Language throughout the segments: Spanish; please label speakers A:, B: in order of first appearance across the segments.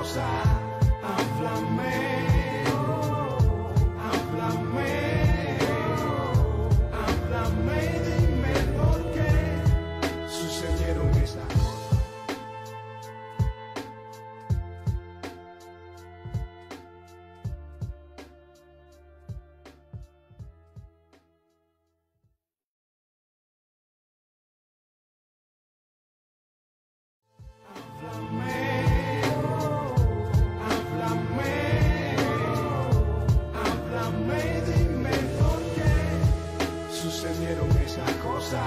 A: cosa. Háblame, háblame, háblame, dime por qué sucedieron esas cosas. Háblame, dime por qué sucedieron esas cosas.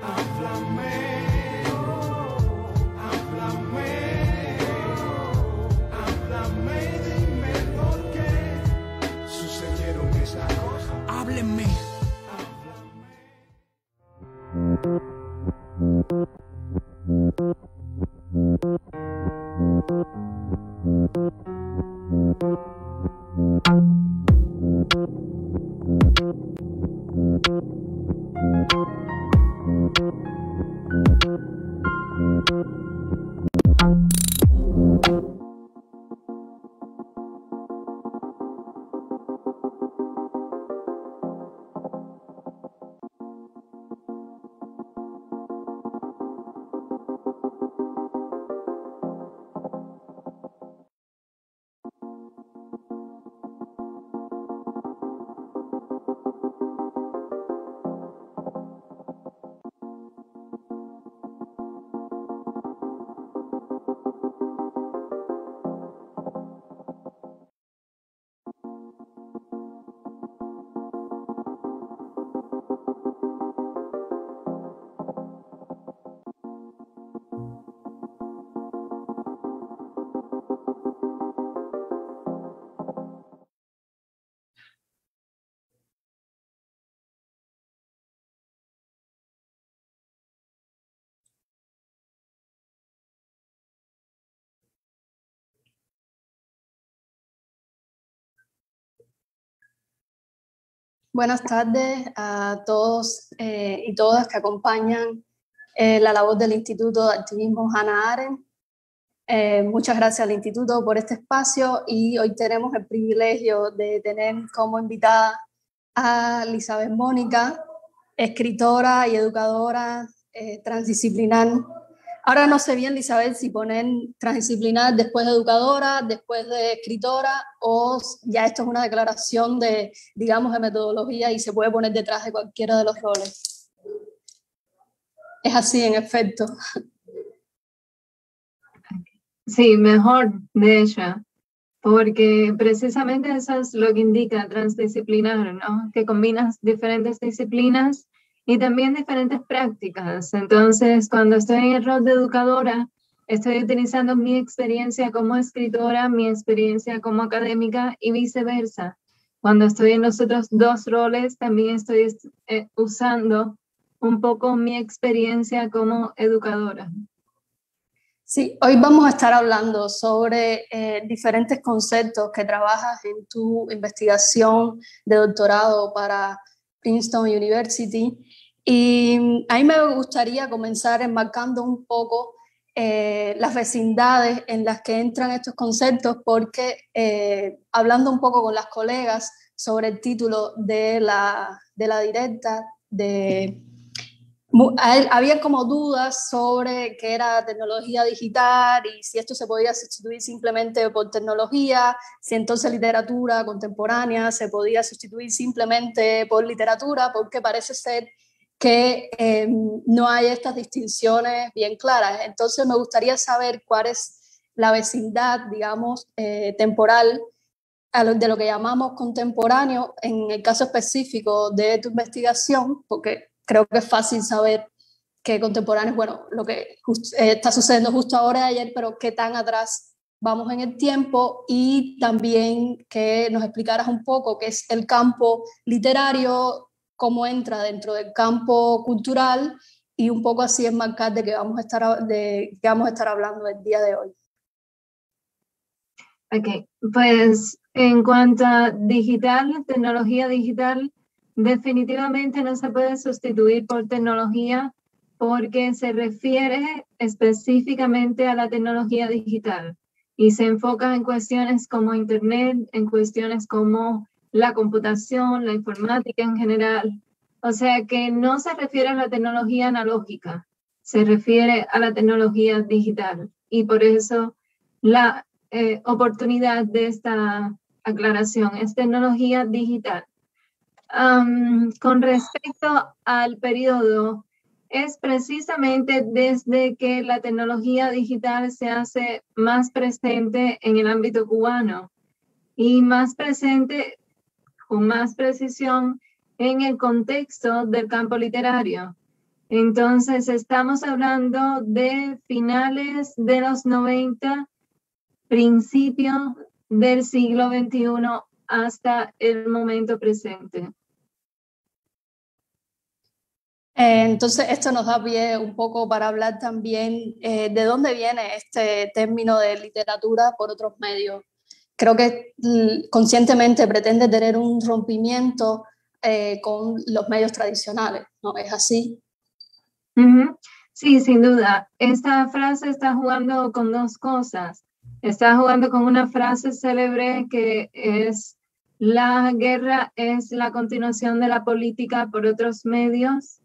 A: Háblame, háblame, háblame, dime por qué sucedieron esas cosas. Háblenme.
B: Buenas tardes a todos y todas que acompañan la labor del Instituto de Activismo Hannah Arendt. Muchas gracias al Instituto por este espacio y hoy tenemos el privilegio de tener como invitada a Elizabeth Mónica, escritora y educadora transdisciplinar. Ahora no sé bien, Elizabeth, si poner transdisciplinar después de educadora, después de escritora, o ya esto es una declaración de, digamos, de metodología y se puede poner detrás de cualquiera de los roles. Es así, en efecto.
C: Sí, mejor, de hecho, porque precisamente eso es lo que indica transdisciplinar, ¿no? Que combinas diferentes disciplinas y también diferentes prácticas. Entonces, cuando estoy en el rol de educadora, estoy utilizando mi experiencia como escritora, mi experiencia como académica y viceversa. Cuando estoy en los otros dos roles, también estoy usando un poco mi experiencia como educadora.
B: Sí, hoy vamos a estar hablando sobre diferentes conceptos que trabajas en tu investigación de doctorado para Princeton University. Y a mí me gustaría comenzar enmarcando un poco las vecindades en las que entran estos conceptos, porque hablando un poco con las colegas sobre el título de la directa, había como dudas sobre qué era tecnología digital y si esto se podía sustituir simplemente por tecnología, si entonces literatura contemporánea se podía sustituir simplemente por literatura, porque parece ser que no hay estas distinciones bien claras. Entonces me gustaría saber cuál es la vecindad, digamos, temporal de lo que llamamos contemporáneo en el caso específico de tu investigación, porque creo que es fácil saber que contemporáneo es, bueno, lo que está sucediendo justo ahora y ayer, pero qué tan atrás vamos en el tiempo, y también que nos explicaras un poco qué es el campo literario, cómo entra dentro del campo cultural, y un poco así enmarcar de qué vamos a estar hablando el día de hoy.
C: Ok, pues en cuanto a digital, tecnología digital, definitivamente no se puede sustituir por tecnología porque se refiere específicamente a la tecnología digital. y se enfoca en cuestiones como Internet, en cuestiones como la computación, la informática en general. O sea que no se refiere a la tecnología analógica, se refiere a la tecnología digital. Y por eso la oportunidad de esta aclaración es tecnología digital. Con respecto al periodo, es precisamente desde que la tecnología digital se hace más presente en el ámbito cubano y más presente, con más precisión, en el contexto del campo literario. Entonces, estamos hablando de finales de los 90, principios del siglo XXI hasta el momento presente.
B: Entonces, esto nos da pie un poco para hablar también de dónde viene este término de literatura por otros medios. Creo que conscientemente pretende tener un rompimiento con los medios tradicionales, ¿no? ¿Es así?
C: Sí, sin duda. Esta frase está jugando con dos cosas. Está jugando con una frase célebre que es: la guerra es la continuación de la política por otros medios.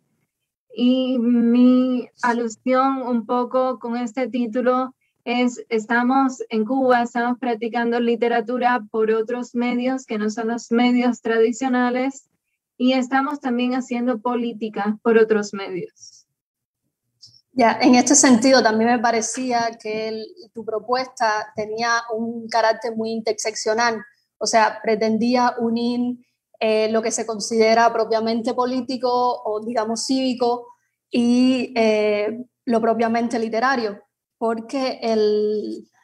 C: Y mi alusión un poco con este título es: estamos en Cuba, estamos practicando literatura por otros medios que no son los medios tradicionales, y estamos también haciendo política por otros medios.
B: Ya, en este sentido también me parecía que tu propuesta tenía un carácter muy interseccional, o sea, pretendía unir lo que se considera propiamente político o digamos cívico y lo propiamente literario, porque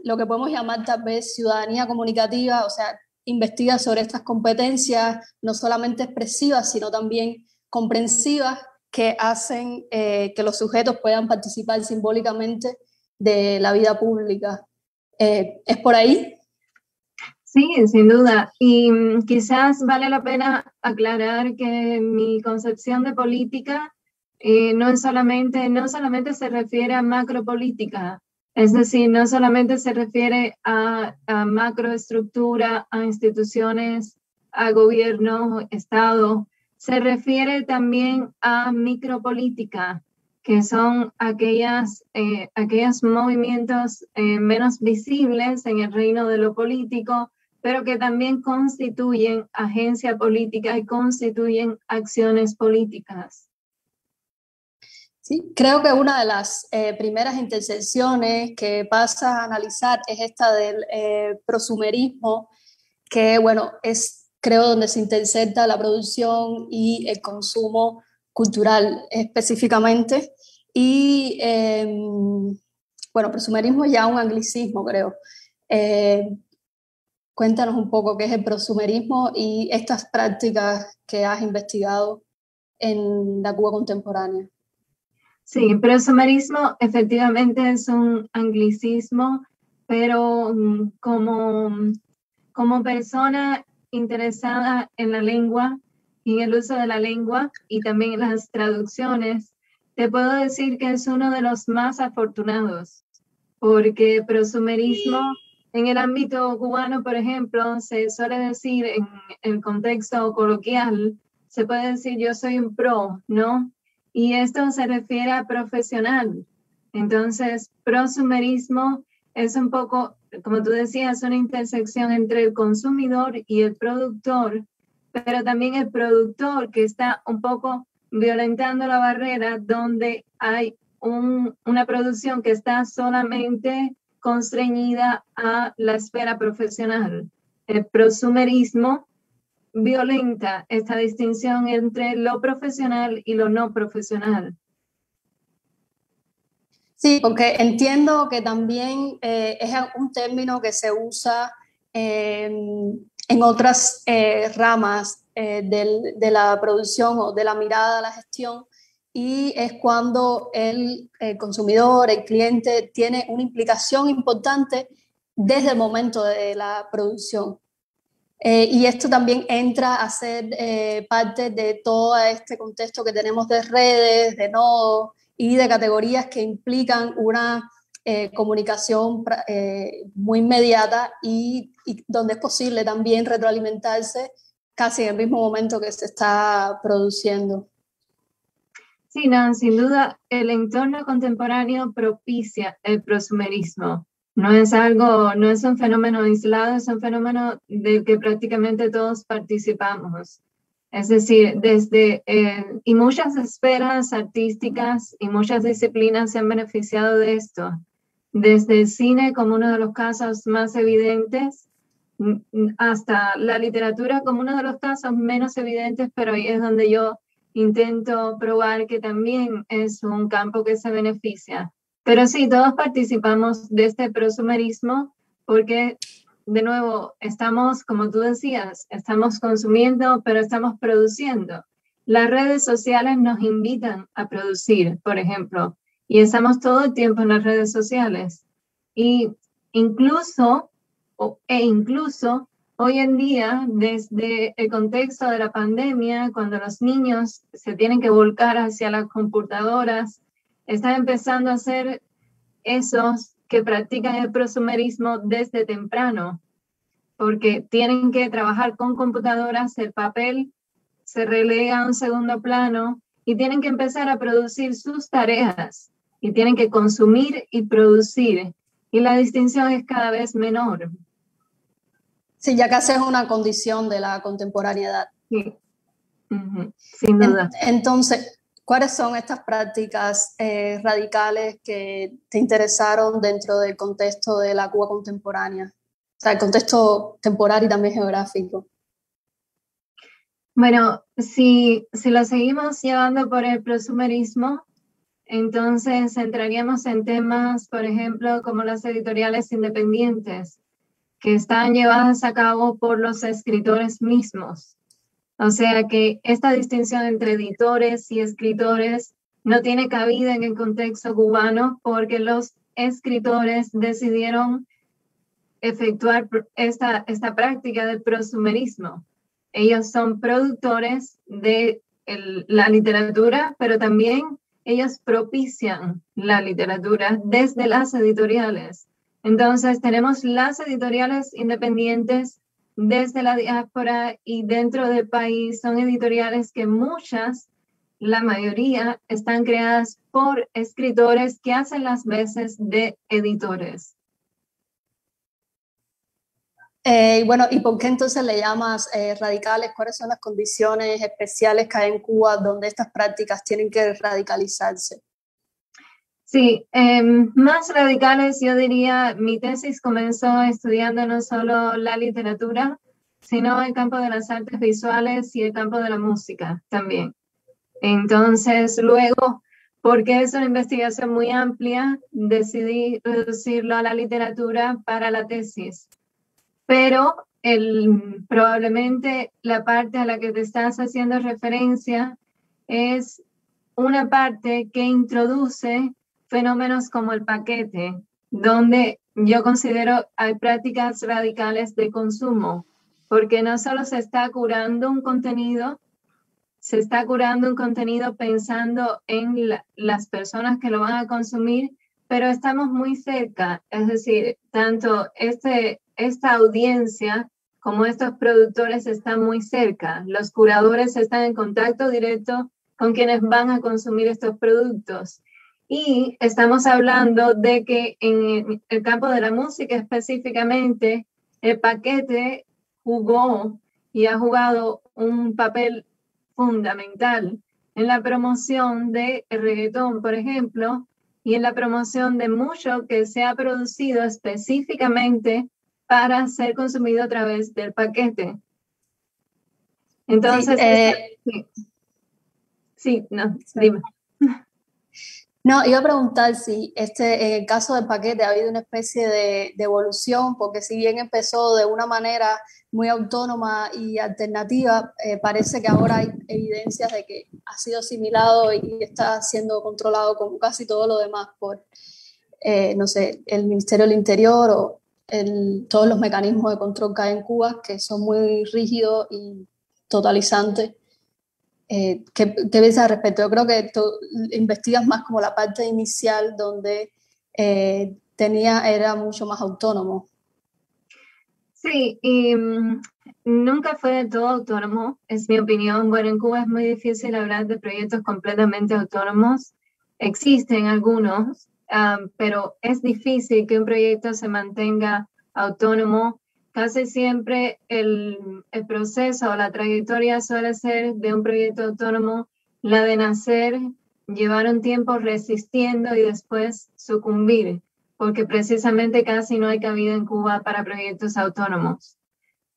B: lo que podemos llamar tal vez ciudadanía comunicativa, o sea, investiga sobre estas competencias no solamente expresivas, sino también comprensivas, que hacen que los sujetos puedan participar simbólicamente de la vida pública. ¿Es por ahí?
C: Sí, sin duda. Y quizás vale la pena aclarar que mi concepción de política no solamente se refiere a macropolítica, es decir, no solamente se refiere a macroestructura, a instituciones, a gobierno, Estado, se refiere también a micropolítica, que son aquellos movimientos menos visibles en el reino de lo político, pero que también constituyen agencia política y constituyen acciones políticas.
B: Sí, creo que una de las primeras intersecciones que pasa a analizar es esta del prosumerismo, que bueno, es creo donde se intersecta la producción y el consumo cultural específicamente. Y bueno, prosumerismo es ya un anglicismo, creo. Cuéntanos un poco qué es el prosumerismo y estas prácticas que has investigado en la Cuba contemporánea.
C: Sí, prosumerismo efectivamente es un anglicismo, pero como persona interesada en la lengua y en el uso de la lengua y también en las traducciones, te puedo decir que es uno de los más afortunados, porque prosumerismo en el ámbito cubano, por ejemplo, se suele decir en el contexto coloquial, se puede decir yo soy un pro, ¿no? Y esto se refiere a profesional. Entonces, prosumerismo es un poco, como tú decías, una intersección entre el consumidor y el productor, pero también el productor que está un poco violentando la barrera donde hay una producción que está solamente constreñida a la esfera profesional. El prosumerismo violenta esta distinción entre lo profesional y lo no profesional.
B: Sí, porque entiendo que también es un término que se usa en otras ramas de la producción o de la mirada a la gestión, y es cuando el consumidor, el cliente, tiene una implicación importante desde el momento de la producción. Y esto también entra a ser parte de todo este contexto que tenemos de redes, de nodos y de categorías que implican una comunicación muy inmediata y donde es posible también retroalimentarse casi en el mismo momento que se está produciendo.
C: Sí, no, sin duda el entorno contemporáneo propicia el prosumerismo. No es un fenómeno aislado, es un fenómeno del que prácticamente todos participamos. Es decir, y muchas esferas artísticas y muchas disciplinas se han beneficiado de esto. Desde el cine como uno de los casos más evidentes, hasta la literatura como uno de los casos menos evidentes, pero ahí es donde yo intento probar que también es un campo que se beneficia. Pero sí, todos participamos de este prosumerismo porque, de nuevo, estamos, como tú decías, estamos consumiendo, pero estamos produciendo. Las redes sociales nos invitan a producir, por ejemplo, y estamos todo el tiempo en las redes sociales. Y incluso hoy en día, desde el contexto de la pandemia, cuando los niños se tienen que volcar hacia las computadoras, están empezando a hacer esos que practican el prosumerismo desde temprano, porque tienen que trabajar con computadoras, el papel se relega a un segundo plano y tienen que empezar a producir sus tareas y tienen que consumir y producir. Y la distinción es cada vez menor.
B: Sí, ya casi es una condición de la contemporaneidad.
C: Sí, sin duda.
B: Entonces, ¿cuáles son estas prácticas radicales que te interesaron dentro del contexto de la Cuba contemporánea? O sea, el contexto temporal y también geográfico.
C: Bueno, si lo seguimos llevando por el prosumerismo, entonces entraríamos en temas, por ejemplo, como las editoriales independientes, que están llevadas a cabo por los escritores mismos. O sea que esta distinción entre editores y escritores no tiene cabida en el contexto cubano porque los escritores decidieron efectuar esta práctica del prosumerismo. Ellos son productores de la literatura, pero también ellos propician la literatura desde las editoriales. Entonces tenemos las editoriales independientes desde la diáspora y dentro del país. Son editoriales que la mayoría, están creadas por escritores que hacen las veces de editores.
B: Bueno, ¿y por qué entonces le llamas radicales? ¿Cuáles son las condiciones especiales que hay en Cuba donde estas prácticas tienen que radicalizarse?
C: Sí, más radicales, yo diría, mi tesis comenzó estudiando no solo la literatura, sino el campo de las artes visuales y el campo de la música también. Entonces, luego, porque es una investigación muy amplia, decidí reducirlo a la literatura para la tesis. Pero probablemente la parte a la que te estás haciendo referencia es una parte que introduce fenómenos como el paquete, donde yo considero hay prácticas radicales de consumo, porque no solo se está curando un contenido, se está curando un contenido pensando en las personas que lo van a consumir, pero estamos muy cerca, es decir, tanto esta audiencia como estos productores están muy cerca. Los curadores están en contacto directo con quienes van a consumir estos productos. Y estamos hablando de que en el campo de la música específicamente, el paquete jugó y ha jugado un papel fundamental en la promoción del reggaetón, por ejemplo, y en la promoción de mucho que se ha producido específicamente para ser consumido a través del paquete. Entonces, dime.
B: No, iba a preguntar si en el caso del paquete ha habido una especie de evolución, porque si bien empezó de una manera muy autónoma y alternativa, parece que ahora hay evidencias de que ha sido asimilado y está siendo controlado como casi todo lo demás por, no sé, el Ministerio del Interior o todos los mecanismos de control que hay en Cuba, que son muy rígidos y totalizantes. ¿Qué piensas al respecto? Yo creo que tú investigas más como la parte inicial donde era mucho más autónomo.
C: Sí, y nunca fue de todo autónomo, es mi opinión. Bueno, en Cuba es muy difícil hablar de proyectos completamente autónomos. Existen algunos, pero es difícil que un proyecto se mantenga autónomo. Casi siempre el proceso o la trayectoria suele ser de un proyecto autónomo, la de nacer, llevar un tiempo resistiendo y después sucumbir, porque precisamente casi no hay cabida en Cuba para proyectos autónomos.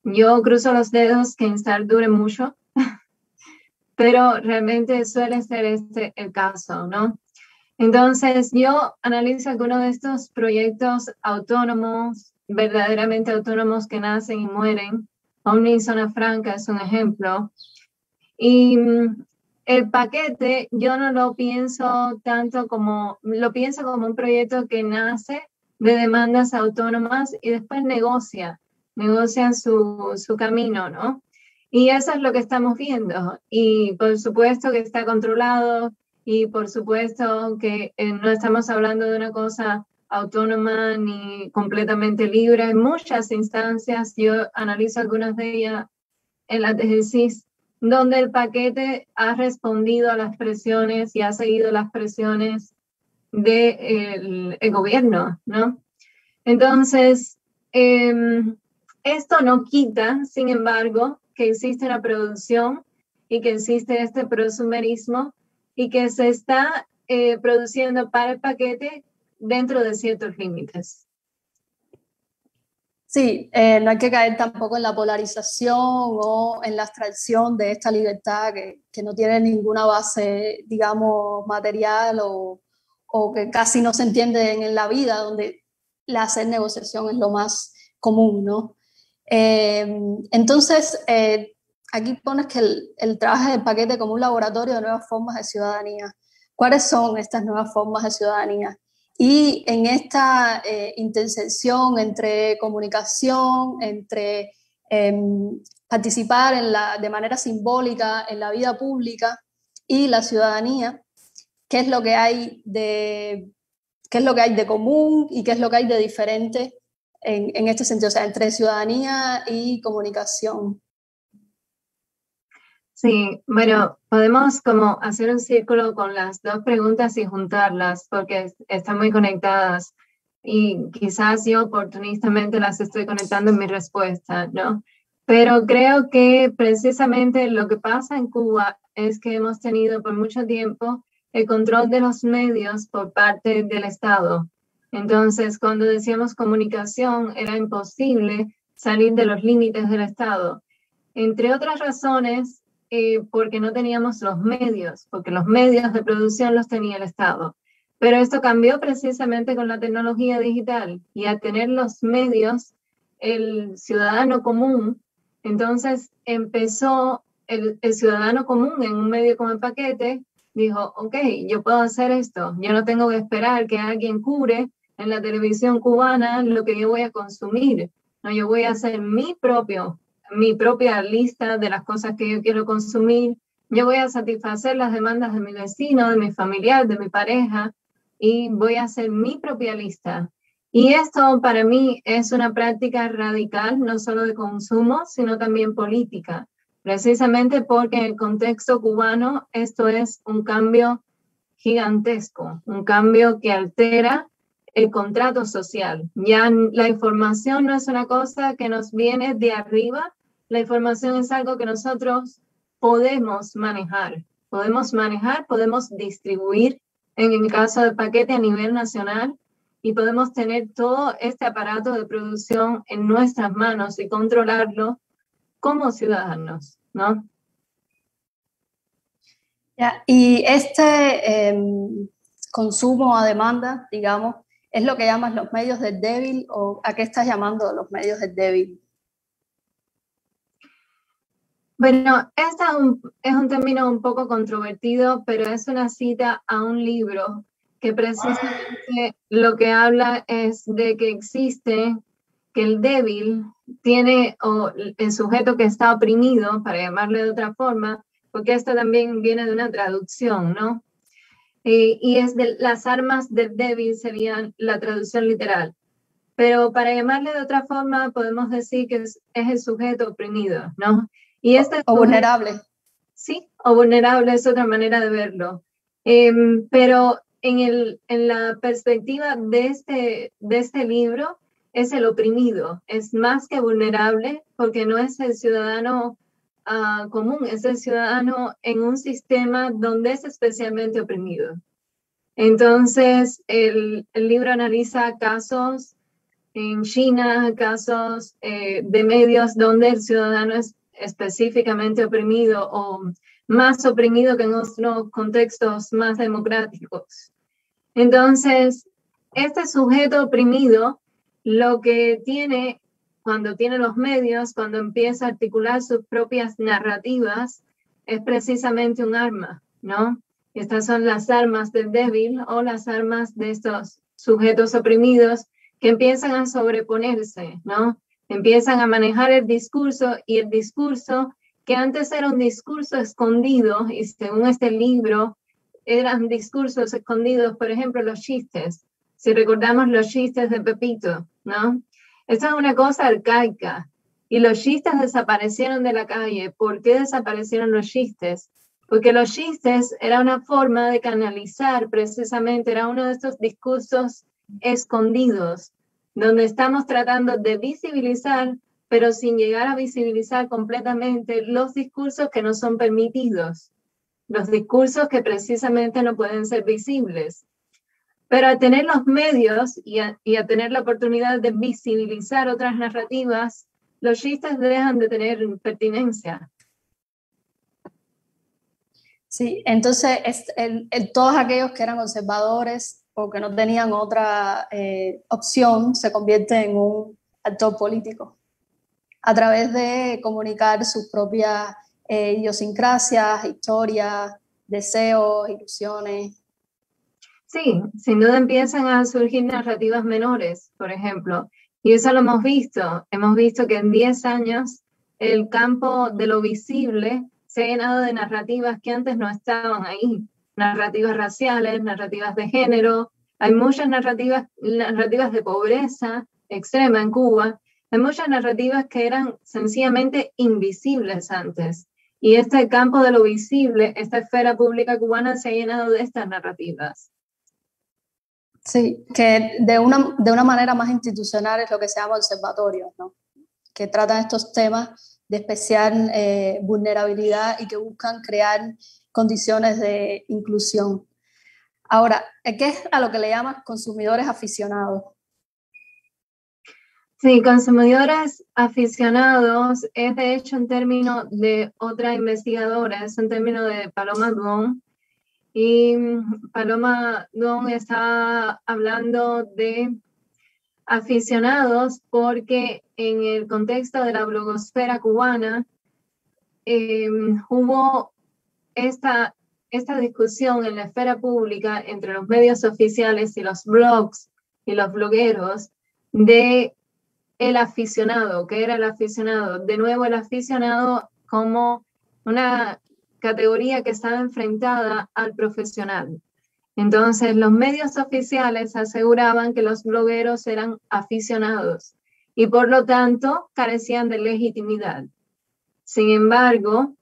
C: Yo cruzo los dedos que Instar dure mucho, pero realmente suele ser este el caso, ¿no? Entonces, yo analizo algunos de estos proyectos autónomos, verdaderamente autónomos que nacen y mueren. Omni Zona Franca es un ejemplo. Y el paquete yo no lo pienso tanto como, lo pienso como un proyecto que nace de demandas autónomas y después negocian su camino, ¿no? Y eso es lo que estamos viendo. Y por supuesto que está controlado y por supuesto que no estamos hablando de una cosa autónoma ni completamente libre. Hay muchas instancias, yo analizo algunas de ellas en la tesis, donde el paquete ha respondido a las presiones y ha seguido las presiones del gobierno, ¿no? Entonces, esto no quita, sin embargo, que existe una producción y que existe este prosumerismo y que se está produciendo para el paquete dentro de ciertos límites.
B: Sí, no hay que caer tampoco en la polarización o en la abstracción de esta libertad que no tiene ninguna base, digamos, material o que casi no se entiende en la vida, donde la hacer negociación es lo más común, ¿no? Entonces, aquí pones que el trabajo del paquete como un laboratorio de nuevas formas de ciudadanía. ¿Cuáles son estas nuevas formas de ciudadanía? Y en esta intersección entre comunicación, entre participar de manera simbólica en la vida pública y la ciudadanía, ¿qué es lo que hay de común y qué es lo que hay de diferente en este sentido? O sea, entre ciudadanía y comunicación.
C: Sí, bueno, podemos como hacer un círculo con las dos preguntas y juntarlas porque están muy conectadas y quizás yo oportunistamente las estoy conectando en mi respuesta, ¿no? Pero creo que precisamente lo que pasa en Cuba es que hemos tenido por mucho tiempo el control de los medios por parte del Estado. Entonces, cuando decíamos comunicación, era imposible salir de los límites del Estado. Entre otras razones, porque no teníamos los medios, porque los medios de producción los tenía el Estado. Pero esto cambió precisamente con la tecnología digital y al tener los medios, el ciudadano común, entonces empezó el ciudadano común en un medio como el paquete, dijo, ok, yo puedo hacer esto, yo no tengo que esperar que alguien cubre en la televisión cubana lo que yo voy a consumir, no, yo voy a hacer mi propia lista de las cosas que yo quiero consumir. Yo voy a satisfacer las demandas de mi vecino, de mi familiar, de mi pareja y voy a hacer mi propia lista. Y esto para mí es una práctica radical, no solo de consumo, sino también política, precisamente porque en el contexto cubano esto es un cambio gigantesco, un cambio que altera el contrato social. Ya la información no es una cosa que nos viene de arriba, la información es algo que nosotros podemos manejar, podemos distribuir, en el caso del paquete a nivel nacional, y podemos tener todo este aparato de producción en nuestras manos y controlarlo como ciudadanos, ¿no?
B: Ya, y este consumo a demanda, digamos, ¿es lo que llamas los medios del débil o a qué estás llamando los medios del débil?
C: Bueno, este es un término un poco controvertido, pero es una cita a un libro que precisamente lo que habla es de que existe, que el débil tiene, o el sujeto que está oprimido, para llamarle de otra forma, porque esto también viene de una traducción, ¿no? y es de las armas del débil serían la traducción literal. Pero para llamarle de otra forma podemos decir que es el sujeto oprimido, ¿no? Y
B: o vulnerable.
C: Sí, o vulnerable es otra manera de verlo. Pero en la perspectiva de este libro, es el oprimido, es más que vulnerable porque no es el ciudadano común, es el ciudadano en un sistema donde es especialmente oprimido. Entonces, el libro analiza casos en China, casos de medios donde el ciudadano es específicamente oprimido o más oprimido que en otros contextos más democráticos. Entonces, este sujeto oprimido, lo que tiene cuando tiene los medios, cuando empieza a articular sus propias narrativas, es precisamente un arma, ¿no? Estas son las armas del débil o las armas de estos sujetos oprimidos que empiezan a sobreponerse, ¿no? Empiezan a manejar el discurso y el discurso que antes era un discurso escondido y según este libro eran discursos escondidos, por ejemplo, los chistes. Si recordamos los chistes de Pepito, ¿no? Esta es una cosa arcaica y los chistes desaparecieron de la calle. ¿Por qué desaparecieron los chistes? Porque los chistes era una forma de canalizar precisamente, era uno de estos discursos escondidos, donde estamos tratando de visibilizar, pero sin llegar a visibilizar completamente los discursos que no son permitidos, los discursos que precisamente no pueden ser visibles. Pero al tener los medios y a tener la oportunidad de visibilizar otras narrativas, los chistes dejan de tener pertinencia.
B: Sí, entonces todos aquellos que eran conservadores o que no tenían otra opción se convierten en un actor político a través de comunicar sus propias idiosincrasias, historias, deseos, ilusiones.
C: Sí, sin duda empiezan a surgir narrativas menores, por ejemplo, y eso lo hemos visto. Hemos visto que en 10 años el campo de lo visible se ha llenado de narrativas que antes no estaban ahí, narrativas raciales, narrativas de género, hay muchas narrativas de pobreza extrema en Cuba, hay muchas narrativas que eran sencillamente invisibles antes, y este campo de lo visible, esta esfera pública cubana se ha llenado de estas narrativas.
B: Sí, que de una manera más institucional es lo que se llama observatorios, ¿no? Que tratan estos temas de especial vulnerabilidad y que buscan crear condiciones de inclusión. Ahora, ¿qué es a lo que le llaman consumidores aficionados?
C: Sí, consumidores aficionados es de hecho un término de otra investigadora, es un término de Paloma Duong. Y Paloma Duong está hablando de aficionados porque en el contexto de la blogosfera cubana hubo esta discusión en la esfera pública entre los medios oficiales y los blogs y los blogueros de el aficionado, ¿qué era el aficionado? De nuevo, el aficionado como una categoría que estaba enfrentada al profesional. Entonces, los medios oficiales aseguraban que los blogueros eran aficionados y por lo tanto carecían de legitimidad. Sin embargo,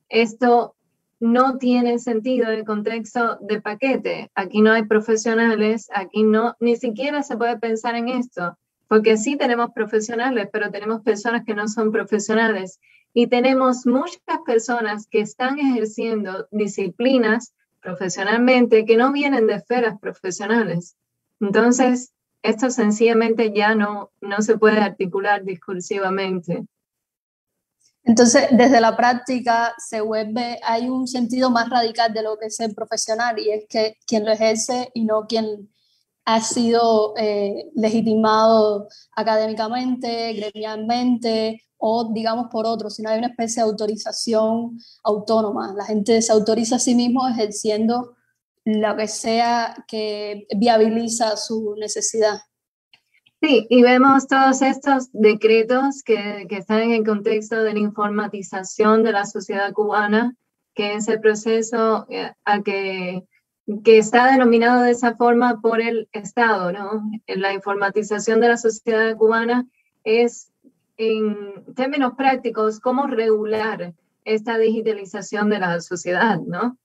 C: esto no tiene sentido en el contexto de paquete. Aquí no hay profesionales, aquí no, ni siquiera se puede pensar en esto, porque sí tenemos profesionales, pero tenemos personas que no son profesionales. Y tenemos muchas personas que están ejerciendo disciplinas profesionalmente que no vienen de esferas profesionales. Entonces, esto sencillamente ya no se puede articular discursivamente.
B: Entonces, desde la práctica hay un sentido más radical de lo que es ser profesional y es que quien lo ejerce y no quien ha sido legitimado académicamente, gremialmente o digamos por otros, sino hay una especie de autorización autónoma. La gente se autoriza a sí mismo ejerciendo lo que sea que viabiliza su necesidad.
C: Sí, y vemos todos estos decretos que están en el contexto de la informatización de la sociedad cubana, que es el proceso al que que está denominado de esa forma por el Estado, ¿no? La informatización de la sociedad cubana es, en términos prácticos, cómo regular esta digitalización de la sociedad, ¿no?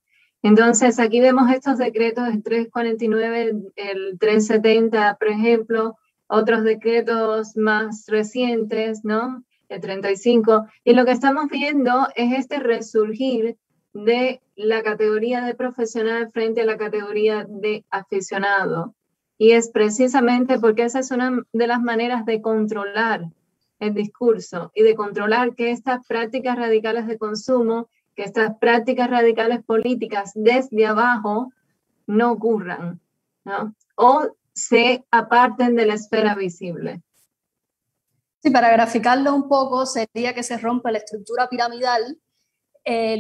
C: Entonces, aquí vemos estos decretos, el 349, el 370, por ejemplo, otros decretos más recientes, ¿no? El 35, y lo que estamos viendo es este resurgir de la categoría de profesional frente a la categoría de aficionado. Y es precisamente porque esa es una de las maneras de controlar el discurso y de controlar que estas prácticas radicales de consumo, que estas prácticas radicales políticas desde abajo no ocurran, ¿no? O se aparten de la esfera visible.
B: Sí, para graficarlo un poco, sería que se rompe la estructura piramidal,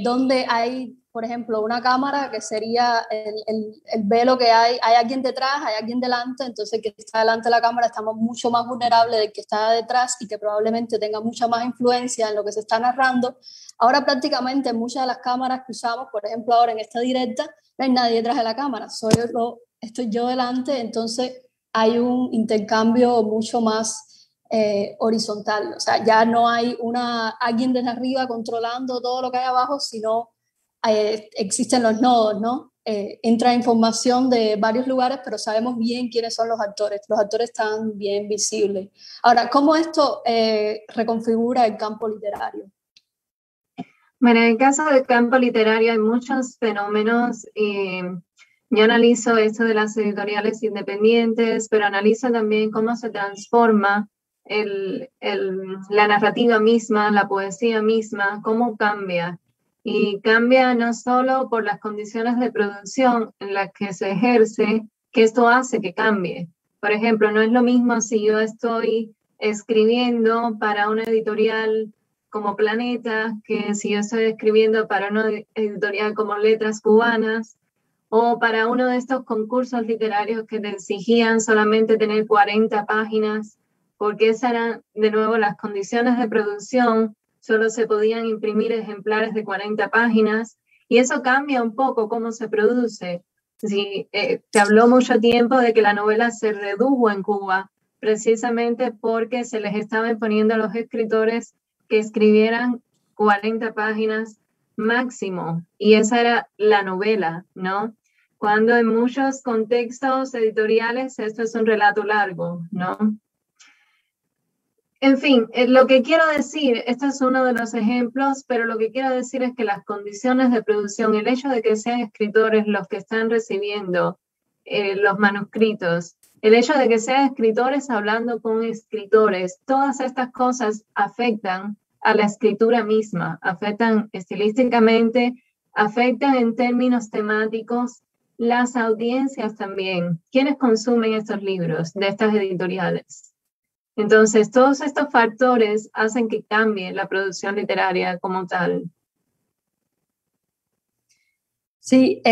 B: donde hay, por ejemplo, una cámara que sería el velo que hay alguien detrás, hay alguien delante, entonces el que está delante de la cámara estamos mucho más vulnerables del que está detrás y que probablemente tenga mucha más influencia en lo que se está narrando. Ahora prácticamente en muchas de las cámaras que usamos, por ejemplo ahora en esta directa, no hay nadie detrás de la cámara, estoy yo delante, entonces hay un intercambio mucho más horizontal, o sea, ya no hay alguien desde arriba controlando todo lo que hay abajo, sino existen los nodos, ¿no? Entra información de varios lugares, pero sabemos bien quiénes son los actores están bien visibles. Ahora, ¿cómo esto reconfigura el campo literario?
C: Bueno, en el caso del campo literario hay muchos fenómenos. Yo analizo esto de las editoriales independientes, pero analizo también cómo se transforma la narrativa misma, la poesía misma, cómo cambia. Y cambia no solo por las condiciones de producción en las que se ejerce, que esto hace que cambie. Por ejemplo, no es lo mismo si yo estoy escribiendo para una editorial como Planeta, que si yo estoy escribiendo para una editorial como Letras Cubanas, o para uno de estos concursos literarios que te exigían solamente tener 40 páginas, porque esas eran, de nuevo, las condiciones de producción, solo se podían imprimir ejemplares de 40 páginas, y eso cambia un poco cómo se produce. Sí, te habló mucho tiempo de que la novela se redujo en Cuba, precisamente porque se les estaba imponiendo a los escritores que escribieran 40 páginas máximo, y esa era la novela, ¿no? Cuando en muchos contextos editoriales esto es un relato largo, ¿no? En fin, lo que quiero decir, este es uno de los ejemplos, pero lo que quiero decir es que las condiciones de producción, el hecho de que sean escritores los que están recibiendo los manuscritos, el hecho de que sean escritores hablando con escritores, todas estas cosas afectan a la escritura misma, afectan estilísticamente, afectan en términos temáticos, las audiencias también, quienes consumen estos libros de estas editoriales. Entonces, todos estos factores hacen que cambie la producción literaria como tal.
B: Sí,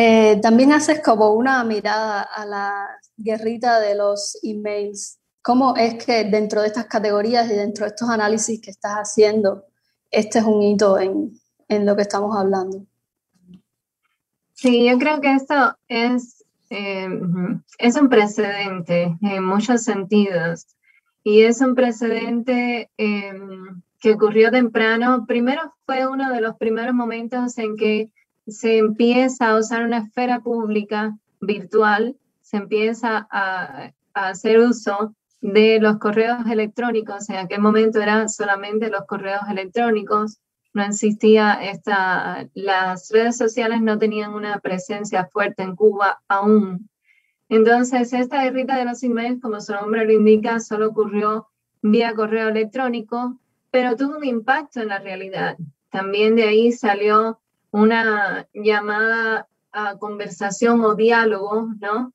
B: también haces como una mirada a la guerrita de los emails. ¿Cómo es que dentro de estas categorías y dentro de estos análisis que estás haciendo, este es un hito en lo que estamos hablando?
C: Sí, yo creo que esto es un precedente en muchos sentidos. Y es un precedente que ocurrió temprano. Primero fue uno de los primeros momentos en que se empieza a usar una esfera pública virtual, se empieza a hacer uso de los correos electrónicos. En aquel momento eran solamente los correos electrónicos, no existía las redes sociales no tenían una presencia fuerte en Cuba aún. Entonces, esta guerrita de los emails, como su nombre lo indica, solo ocurrió vía correo electrónico, pero tuvo un impacto en la realidad. También de ahí salió una llamada a conversación o diálogo, ¿no?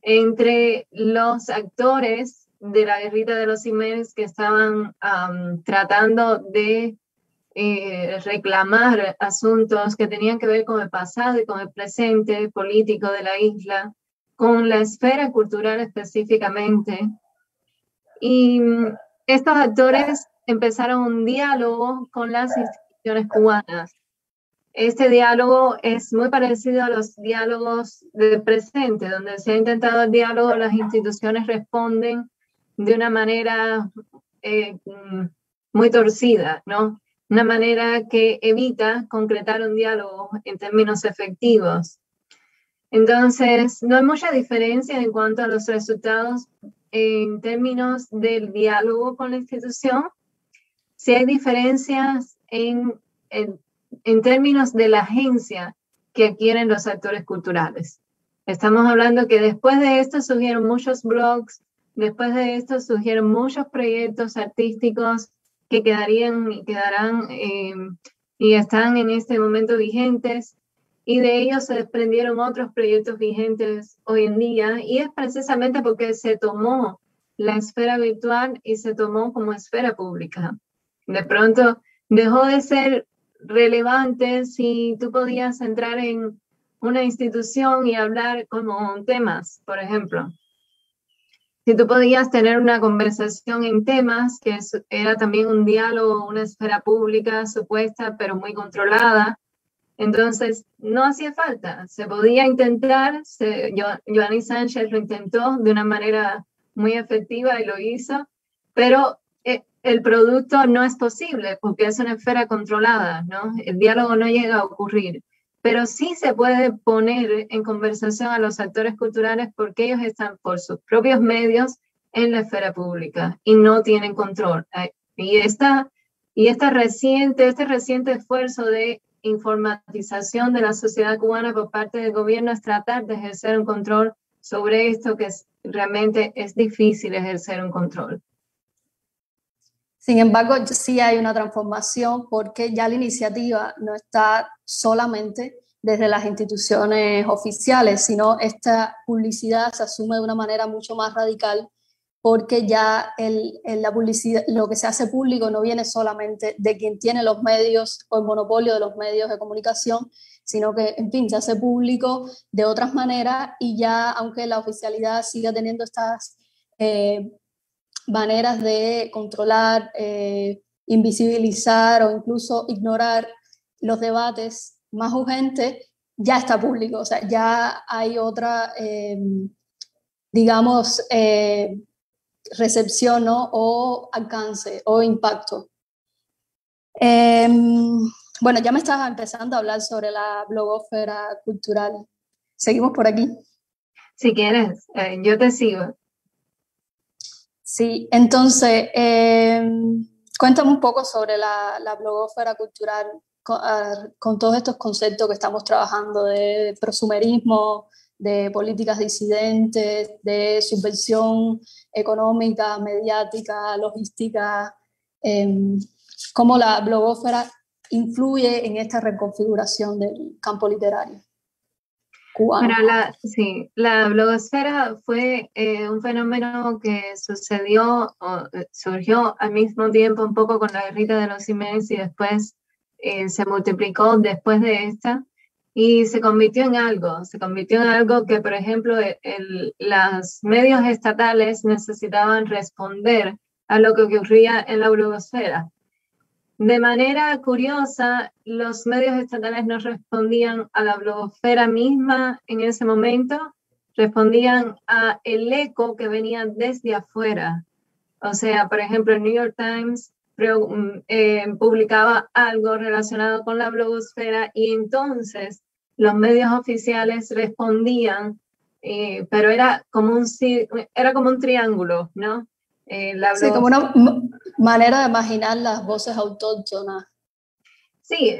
C: Entre los actores de la guerrita de los emails que estaban tratando de reclamar asuntos que tenían que ver con el pasado y con el presente político de la isla, con la esfera cultural específicamente. Y estos actores empezaron un diálogo con las instituciones cubanas. este diálogo es muy parecido a los diálogos del presente, donde se ha intentado el diálogo, las instituciones responden de una manera muy torcida, ¿no? Una manera que evita concretar un diálogo en términos efectivos. Entonces, no hay mucha diferencia en cuanto a los resultados en términos del diálogo con la institución. Sí hay diferencias en términos de la agencia que adquieren los actores culturales. Estamos hablando que después de esto surgieron muchos blogs, después de esto surgieron muchos proyectos artísticos que quedarían y quedarán y están en este momento vigentes, y de ellos se desprendieron otros proyectos vigentes hoy en día, y es precisamente porque se tomó la esfera virtual y se tomó como esfera pública. De pronto dejó de ser relevante si tú podías entrar en una institución y hablar como temas, por ejemplo. Si tú podías tener una conversación en temas, que era también un diálogo, una esfera pública supuesta, pero muy controlada, entonces no hacía falta. Se podía intentar, Joanny Sánchez lo intentó de una manera muy efectiva y lo hizo, pero el producto no es posible porque es una esfera controlada, ¿no? El diálogo no llega a ocurrir, pero sí se puede poner en conversación a los actores culturales porque ellos están por sus propios medios en la esfera pública y no tienen control. Y este reciente esfuerzo de informatización de la sociedad cubana por parte del gobierno es tratar de ejercer un control sobre esto que realmente es difícil ejercer un control.
B: Sin embargo, sí hay una transformación porque ya la iniciativa no está solamente desde las instituciones oficiales, sino esta publicidad se asume de una manera mucho más radical porque ya la publicidad, lo que se hace público no viene solamente de quien tiene los medios o el monopolio de los medios de comunicación, sino que, en fin, se hace público de otras maneras y ya, aunque la oficialidad siga teniendo estas maneras de controlar, invisibilizar o incluso ignorar los debates más urgentes, ya está público, o sea, ya hay otra, digamos, recepción, ¿no? O alcance o impacto. Bueno, ya me estabas empezando a hablar sobre la blogósfera cultural. ¿Seguimos por aquí?
C: Si quieres, yo te sigo.
B: Sí, entonces, cuéntame un poco sobre la blogósfera cultural con todos estos conceptos que estamos trabajando de prosumerismo, de políticas disidentes, de subversión económica, mediática, logística, cómo la blogósfera influye en esta reconfiguración del campo literario cubano.
C: Bueno, la blogosfera fue un fenómeno que surgió al mismo tiempo un poco con la guerrita de los Ximénez y después se multiplicó después de esta. Y se convirtió en algo que, por ejemplo, los medios estatales necesitaban responder a lo que ocurría en la blogosfera. De manera curiosa, los medios estatales no respondían a la blogosfera misma en ese momento, respondían a el eco que venía desde afuera. O sea, por ejemplo, el New York Times publicaba algo relacionado con la blogosfera y entonces los medios oficiales respondían, pero era como un triángulo, ¿no?
B: Sí, como una manera de imaginar las voces autóctonas.
C: Sí,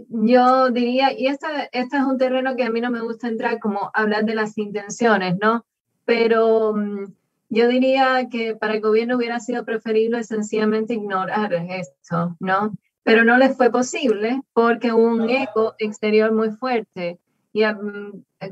C: yo diría, y este es un terreno que a mí no me gusta entrar, como hablar de las intenciones, ¿no? Pero yo diría que para el gobierno hubiera sido preferible sencillamente ignorar esto, ¿no? Pero no les fue posible porque hubo un eco exterior muy fuerte y al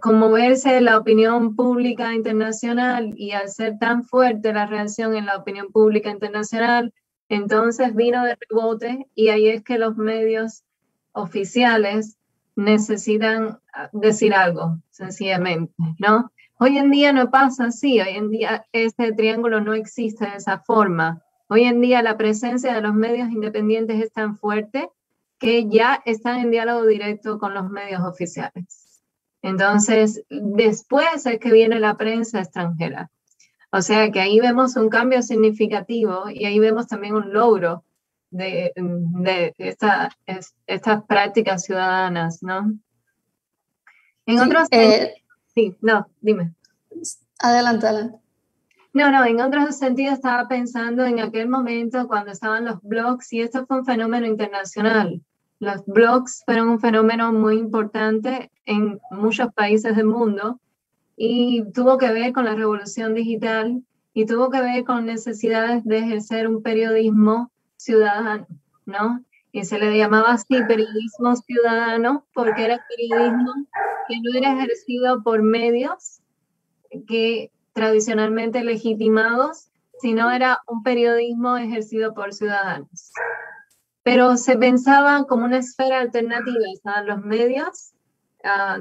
C: conmoverse la opinión pública internacional y al ser tan fuerte la reacción en la opinión pública internacional, entonces vino de rebote y ahí es que los medios oficiales necesitan decir algo, sencillamente, ¿no? Hoy en día no pasa así, hoy en día este triángulo no existe de esa forma. Hoy en día la presencia de los medios independientes es tan fuerte que ya están en diálogo directo con los medios oficiales. Entonces, después es que viene la prensa extranjera. O sea que ahí vemos un cambio significativo y ahí vemos también un logro de estas prácticas ciudadanas, ¿no? En
B: Sí,
C: otros... sí, no, dime.
B: Adelante, adelante.
C: No, en otro sentido estaba pensando en aquel momento cuando estaban los blogs, y esto fue un fenómeno internacional. Los blogs fueron un fenómeno muy importante en muchos países del mundo y tuvo que ver con la revolución digital y tuvo que ver con necesidades de ejercer un periodismo ciudadano, ¿no? Y se le llamaba así periodismo ciudadano porque era periodismo que no era ejercido por medios que tradicionalmente legitimados, sino era un periodismo ejercido por ciudadanos. Pero se pensaba como una esfera alternativa, estaban los medios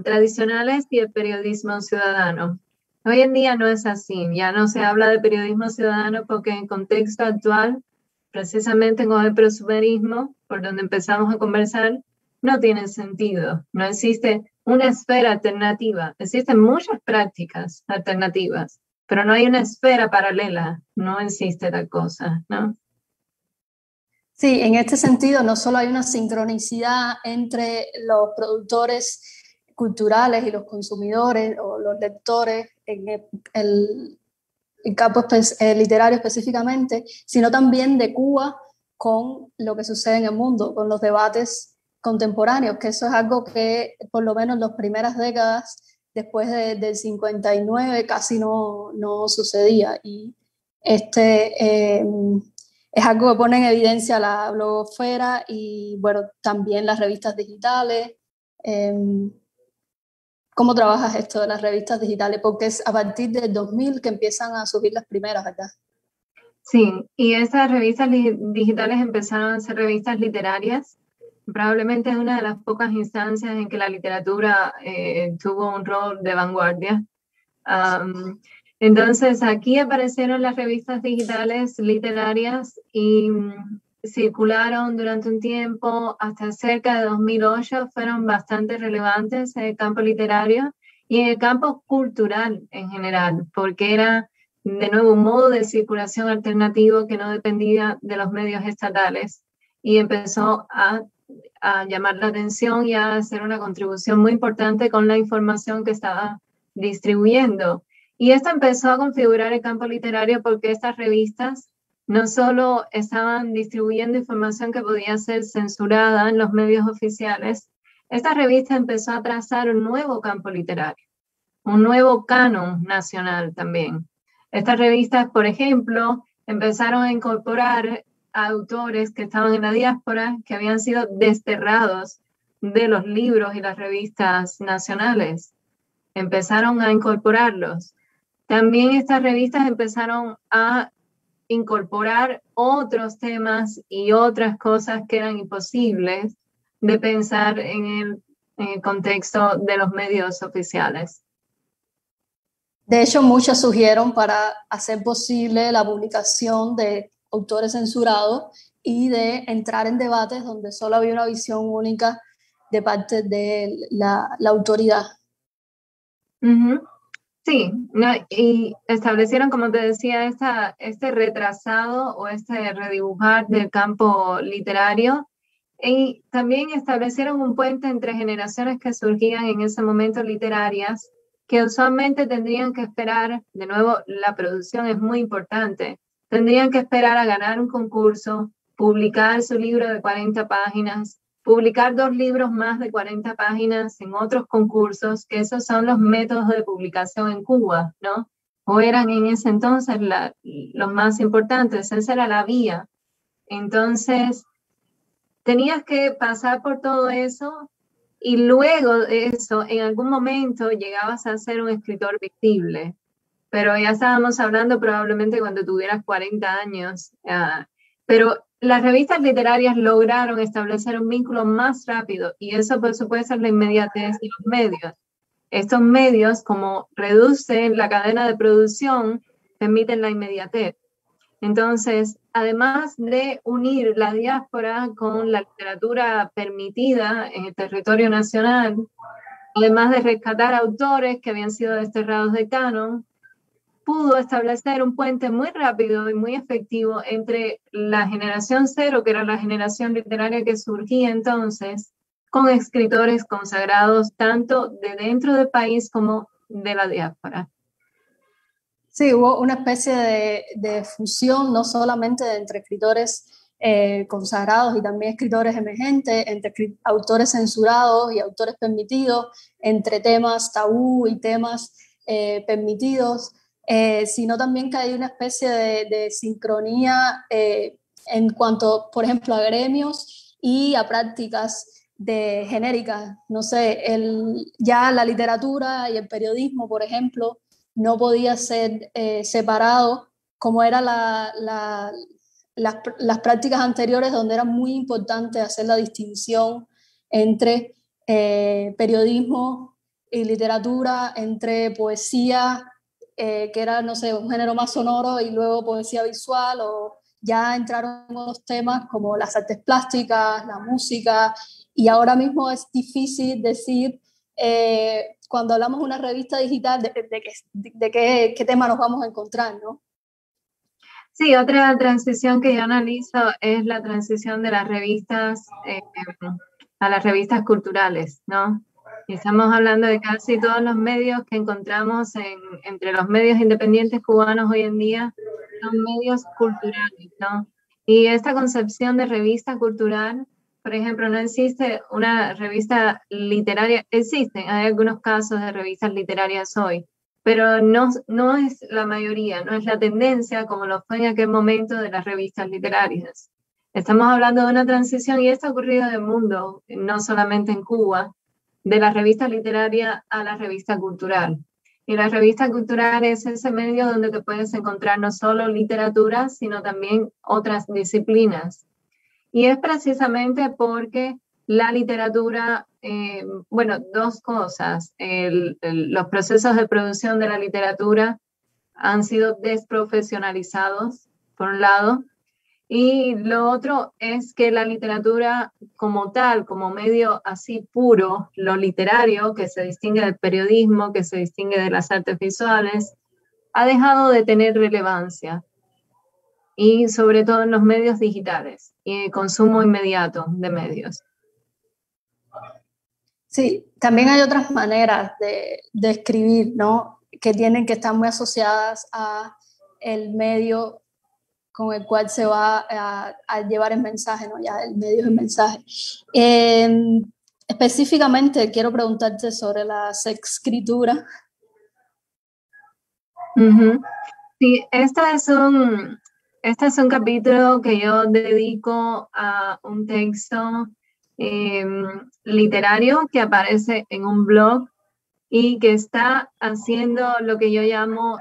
C: tradicionales y el periodismo ciudadano. Hoy en día no es así, ya no se habla de periodismo ciudadano porque en contexto actual, precisamente con el prosumerismo, por donde empezamos a conversar, no tiene sentido, no existe una esfera alternativa, existen muchas prácticas alternativas, pero no hay una esfera paralela, no existe tal cosa, ¿no?
B: Sí, en este sentido no solo hay una sincronicidad entre los productores culturales y los consumidores o los lectores en el campo literario específicamente, sino también de Cuba con lo que sucede en el mundo, con los debates contemporáneos, que eso es algo que por lo menos en las primeras décadas después del 59 casi no sucedía, y es algo que pone en evidencia la blogosfera y bueno, también las revistas digitales. ¿Cómo trabajas esto de las revistas digitales? Porque es a partir del 2000 que empiezan a subir las primeras, ¿verdad?
C: Sí, y esas revistas digitales empezaron a ser revistas literarias. Probablemente es una de las pocas instancias en que la literatura tuvo un rol de vanguardia. Entonces, aquí aparecieron las revistas digitales literarias y circularon durante un tiempo, hasta cerca de 2008, fueron bastante relevantes en el campo literario y en el campo cultural en general, porque era, de nuevo, un modo de circulación alternativo que no dependía de los medios estatales y empezó a llamar la atención y a hacer una contribución muy importante con la información que estaba distribuyendo. Y esto empezó a configurar el campo literario porque estas revistas no solo estaban distribuyendo información que podía ser censurada en los medios oficiales, esta revista empezó a trazar un nuevo campo literario, un nuevo canon nacional también. Estas revistas, por ejemplo, empezaron a incorporar a autores que estaban en la diáspora, que habían sido desterrados de los libros y las revistas nacionales. Empezaron a incorporarlos. También estas revistas empezaron a incorporar otros temas y otras cosas que eran imposibles de pensar en el contexto de los medios oficiales.
B: De hecho, muchas surgieron para hacer posible la publicación de autores censurados y de entrar en debates donde solo había una visión única de parte de la autoridad.
C: Uh-huh. Sí, no, y establecieron, como te decía, este retrasado o este redibujar del campo literario, y también establecieron un puente entre generaciones que surgían en ese momento literarias, que usualmente tendrían que esperar, de nuevo, la producción es muy importante, tendrían que esperar a ganar un concurso, publicar su libro de 40 páginas, publicar 2 libros más de 40 páginas en otros concursos, que esos son los métodos de publicación en Cuba, ¿no? O eran en ese entonces los más importantes, esa era la vía. Entonces, tenías que pasar por todo eso y luego de eso, en algún momento llegabas a ser un escritor visible. Pero ya estábamos hablando probablemente cuando tuvieras 40 años. Pero las revistas literarias lograron establecer un vínculo más rápido y eso, por supuesto, es la inmediatez de los medios. Estos medios, como reducen la cadena de producción, permiten la inmediatez. Entonces, además de unir la diáspora con la literatura permitida en el territorio nacional, además de rescatar autores que habían sido desterrados de canon, pudo establecer un puente muy rápido y muy efectivo entre la generación cero, que era la generación literaria que surgía entonces, con escritores consagrados tanto de dentro del país como de la diáspora.
B: Sí, hubo una especie de fusión, no solamente entre escritores consagrados y también escritores emergentes, entre autores censurados y autores permitidos, entre temas tabú y temas permitidos, sino también que hay una especie de sincronía en cuanto, por ejemplo, a gremios y a prácticas de genéricas. No sé, ya la literatura y el periodismo, por ejemplo, no podía ser separado como eran las prácticas anteriores, donde era muy importante hacer la distinción entre periodismo y literatura, entre poesía, que era, no sé, un género más sonoro, y luego poesía visual, o ya entraron los temas como las artes plásticas, la música, y ahora mismo es difícil decir cuando hablamos de una revista digital, de qué tema nos vamos a encontrar, ¿no?
C: Sí, otra transición que yo analizo es la transición de las revistas a las revistas culturales, ¿no? Y estamos hablando de casi todos los medios que encontramos entre los medios independientes cubanos hoy en día, son medios culturales, ¿no? Y esta concepción de revista cultural, por ejemplo, no existe una revista literaria, existen, hay algunos casos de revistas literarias hoy, pero no es la mayoría, no es la tendencia como lo fue en aquel momento de las revistas literarias. Estamos hablando de una transición, y esto ha ocurrido en el mundo, no solamente en Cuba, de la revista literaria a la revista cultural. Y la revista cultural es ese medio donde te puedes encontrar no solo literatura, sino también otras disciplinas. Y es precisamente porque la literatura, bueno, dos cosas. Los procesos de producción de la literatura han sido desprofesionalizados, por un lado, y lo otro es que la literatura como tal, como medio así puro, lo literario, que se distingue del periodismo, que se distingue de las artes visuales, ha dejado de tener relevancia. Y sobre todo en los medios digitales y el consumo inmediato de medios.
B: Sí, también hay otras maneras de escribir, ¿no? Que tienen que estar muy asociadas a el medio con el cual se va a llevar el mensaje, ¿no? Ya el medio es el mensaje. Específicamente quiero preguntarte sobre la sexescritura.
C: Uh-huh. Sí, este es un capítulo que yo dedico a un texto literario que aparece en un blog y que está haciendo lo que yo llamo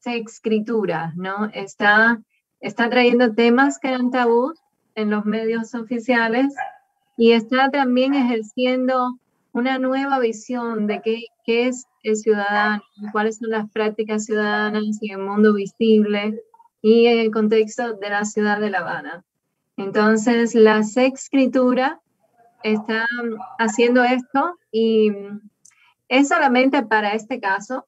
C: sexescritura, ¿no? Está trayendo temas que eran tabú en los medios oficiales y está también ejerciendo una nueva visión de qué es el ciudadano, cuáles son las prácticas ciudadanas en el mundo visible y en el contexto de la ciudad de La Habana. Entonces, la sexescritura está haciendo esto y es solamente para este caso,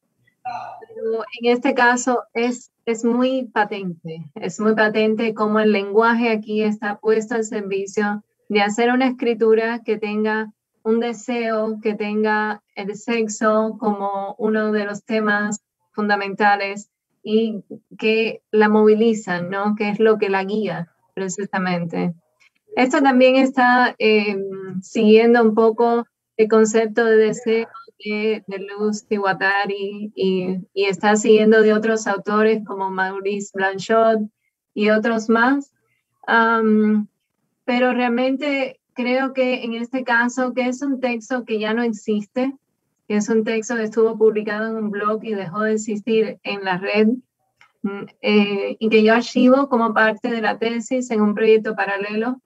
C: pero en este caso es muy patente cómo el lenguaje aquí está puesto al servicio de hacer una escritura que tenga un deseo, que tenga el sexo como uno de los temas fundamentales y que la movilizan, ¿no? Que es lo que la guía precisamente. Esto también está siguiendo un poco el concepto de deseo de Luz Tiwatari y está siguiendo de otros autores como Maurice Blanchot y otros más. Pero realmente creo que en este caso, que es un texto que ya no existe, que es un texto que estuvo publicado en un blog y dejó de existir en la red, y que yo archivo como parte de la tesis en un proyecto paralelo.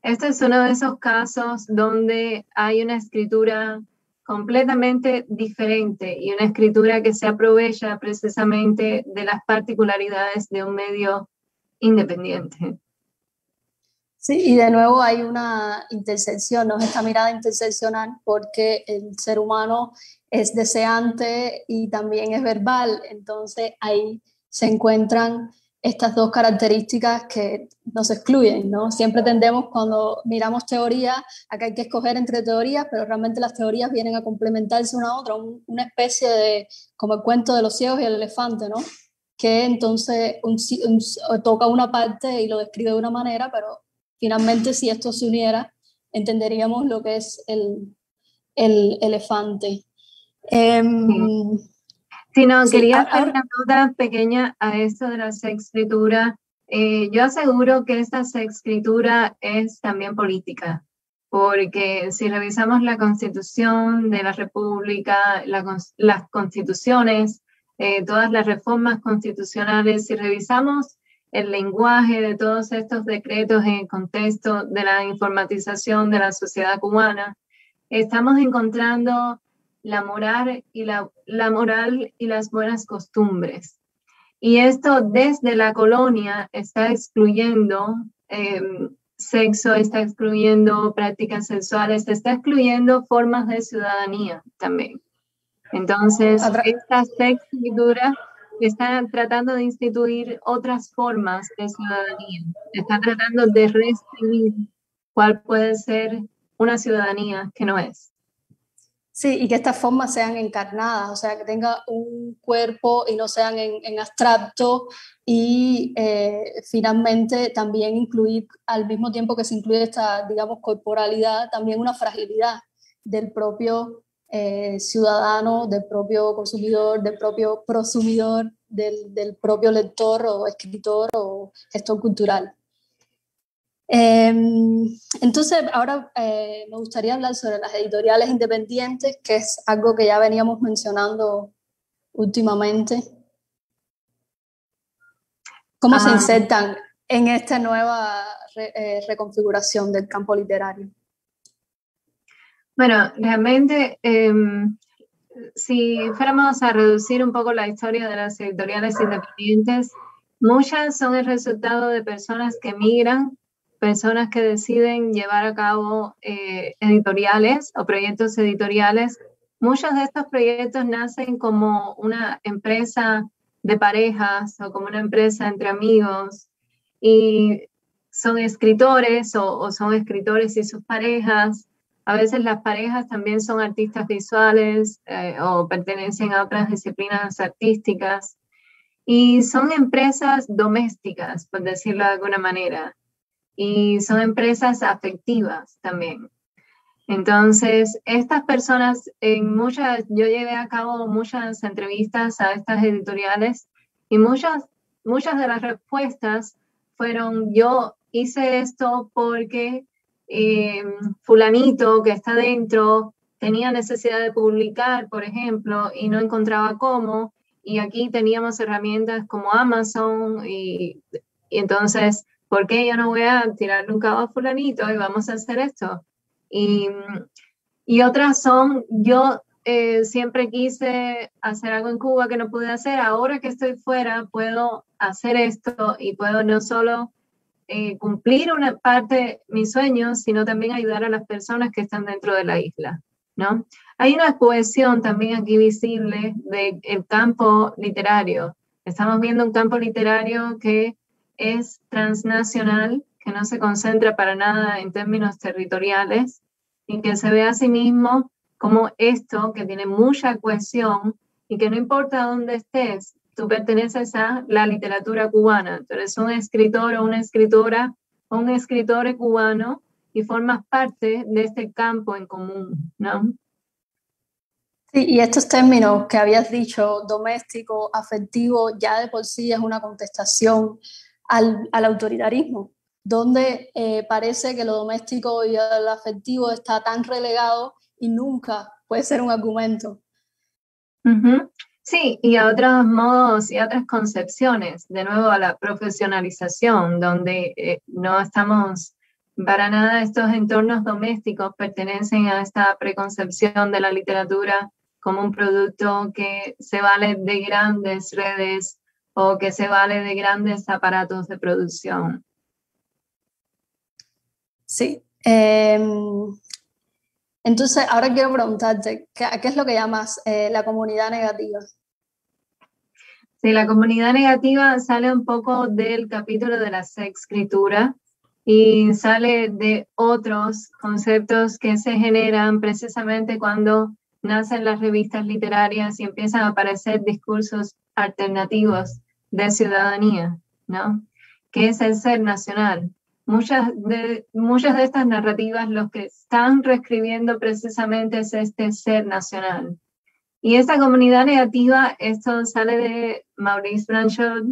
C: Este es uno de esos casos donde hay una escritura completamente diferente y una escritura que se aprovecha precisamente de las particularidades de un medio independiente.
B: Sí, y de nuevo hay una intersección, ¿no? Esta mirada interseccional porque el ser humano es deseante y también es verbal, entonces ahí se encuentran estas dos características que nos excluyen, ¿no? Siempre tendemos cuando miramos teoría a que hay que escoger entre teorías, pero realmente las teorías vienen a complementarse una a otra, una especie de, como el cuento de los ciegos y el elefante, ¿no? Que entonces toca una parte y lo describe de una manera, pero finalmente, si esto se uniera, entenderíamos lo que es el elefante.
C: Sí, no,
B: Sí,
C: quería hacer una nota pequeña a esto de la sexescritura. Yo aseguro que esta sexescritura es también política, porque si revisamos la Constitución de la República, las constituciones, todas las reformas constitucionales, si revisamos el lenguaje de todos estos decretos en el contexto de la informatización de la sociedad cubana, estamos encontrando la moral y las buenas costumbres. Y esto desde la colonia está excluyendo sexo, está excluyendo prácticas sexuales, está excluyendo formas de ciudadanía también. Entonces, esta sexescritura está tratando de instituir otras formas de ciudadanía, está tratando de restringir cuál puede ser una ciudadanía que no es.
B: Sí, y que estas formas sean encarnadas, o sea, que tenga un cuerpo y no sean en abstracto y finalmente también incluir, al mismo tiempo que se incluye esta, digamos, corporalidad, también una fragilidad del propio ciudadano, del propio consumidor, del propio prosumidor, del propio lector o escritor o gestor cultural. Entonces, ahora me gustaría hablar sobre las editoriales independientes, que es algo que ya veníamos mencionando últimamente. ¿Cómo se insertan en esta nueva reconfiguración del campo literario?
C: Bueno, realmente, si fuéramos a reducir un poco la historia de las editoriales independientes, muchas son el resultado de personas que emigran, personas que deciden llevar a cabo editoriales o proyectos editoriales. Muchos de estos proyectos nacen como una empresa de parejas o como una empresa entre amigos y son escritores o son escritores y sus parejas. A veces las parejas también son artistas visuales o pertenecen a otras disciplinas artísticas y son empresas domésticas, por decirlo de alguna manera. Y son empresas afectivas también. Entonces, estas personas, yo llevé a cabo muchas entrevistas a estas editoriales y muchas de las respuestas fueron, yo hice esto porque fulanito que está dentro tenía necesidad de publicar, por ejemplo, y no encontraba cómo, y aquí teníamos herramientas como Amazon y entonces, ¿por qué yo no voy a tirarle un cabo a fulanito y vamos a hacer esto? Y otras son, yo siempre quise hacer algo en Cuba que no pude hacer, ahora que estoy fuera puedo hacer esto y puedo no solo cumplir una parte, mis sueños, sino también ayudar a las personas que están dentro de la isla, ¿no? Hay una cohesión también aquí visible del campo literario. Estamos viendo un campo literario que es transnacional, que no se concentra para nada en términos territoriales y que se ve a sí mismo como esto que tiene mucha cohesión y que no importa dónde estés, tú perteneces a la literatura cubana. Tú eres un escritor o una escritora o un escritor cubano y formas parte de este campo en común, ¿no?
B: Sí, y estos términos que habías dicho, doméstico, afectivo, ya de por sí es una contestación al autoritarismo, donde parece que lo doméstico y el afectivo está tan relegado y nunca puede ser un argumento.
C: Uh-huh. Sí, y a otros modos y a otras concepciones, de nuevo a la profesionalización, donde no estamos para nada estos entornos domésticos pertenecen a esta preconcepción de la literatura como un producto que se vale de grandes redes o que se vale de grandes aparatos de producción.
B: Sí. Entonces, ahora quiero preguntarte, ¿qué es lo que llamas la comunidad negativa?
C: Sí, la comunidad negativa sale un poco del capítulo de la escritura y sale de otros conceptos que se generan precisamente cuando nacen las revistas literarias y empiezan a aparecer discursos alternativos de ciudadanía, ¿no? Que es el ser nacional. Muchas de estas narrativas lo que están reescribiendo precisamente es este ser nacional. Y esta comunidad negativa, esto sale de Maurice Blanchard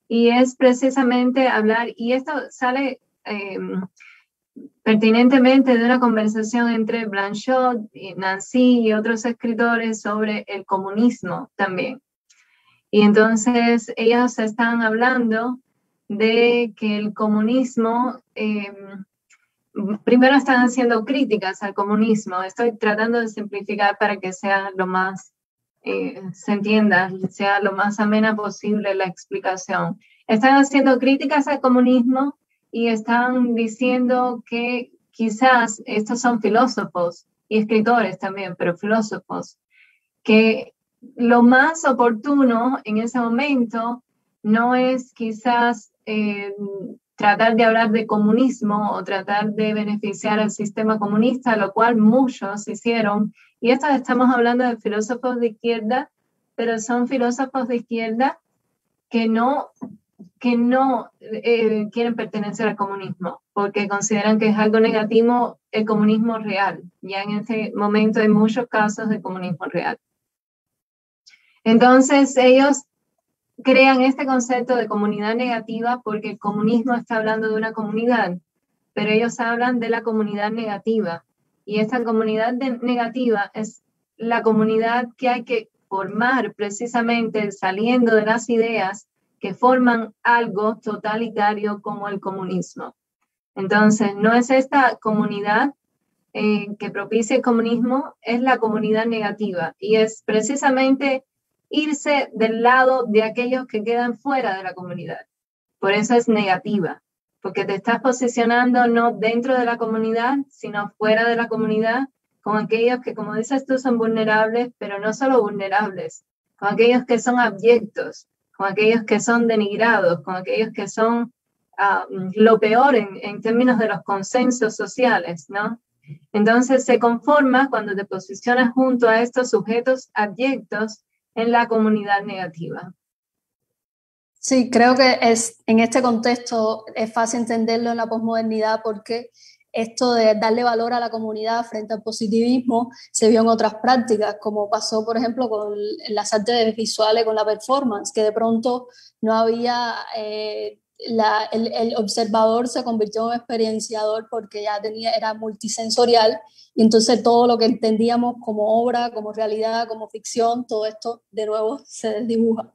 C: y es precisamente hablar, y esto sale pertinentemente de una conversación entre Blanchard, Nancy y otros escritores sobre el comunismo también. Y entonces ellos están hablando de que el comunismo, primero están haciendo críticas al comunismo. Estoy tratando de simplificar para que sea lo más, se entienda, sea lo más amena posible la explicación. Están haciendo críticas al comunismo y están diciendo que quizás estos son filósofos y escritores también, pero filósofos, que lo más oportuno en ese momento no es quizás tratar de hablar de comunismo o tratar de beneficiar al sistema comunista, lo cual muchos hicieron. Y esto estamos hablando de filósofos de izquierda, pero son filósofos de izquierda que no quieren pertenecer al comunismo, porque consideran que es algo negativo el comunismo real. Ya en este momento hay muchos casos de comunismo real. Entonces ellos crean este concepto de comunidad negativa porque el comunismo está hablando de una comunidad, pero ellos hablan de la comunidad negativa. Y esta comunidad negativa es la comunidad que hay que formar precisamente saliendo de las ideas que forman algo totalitario como el comunismo. Entonces, no es esta comunidad que propicia el comunismo, es la comunidad negativa. Y es precisamente irse del lado de aquellos que quedan fuera de la comunidad. Por eso es negativa, porque te estás posicionando no dentro de la comunidad, sino fuera de la comunidad, con aquellos que, como dices tú, son vulnerables, pero no solo vulnerables, con aquellos que son abyectos, con aquellos que son denigrados, con aquellos que son lo peor en términos de los consensos sociales, ¿no? Entonces se conforma cuando te posicionas junto a estos sujetos abyectos en la comunidad negativa.
B: Sí, creo que en este contexto es fácil entenderlo en la posmodernidad porque esto de darle valor a la comunidad frente al positivismo se vio en otras prácticas, como pasó, por ejemplo, con las artes visuales, con la performance, que de pronto no había, el observador se convirtió en un experienciador porque ya era multisensorial, y entonces todo lo que entendíamos como obra, como realidad, como ficción, todo esto de nuevo se desdibuja.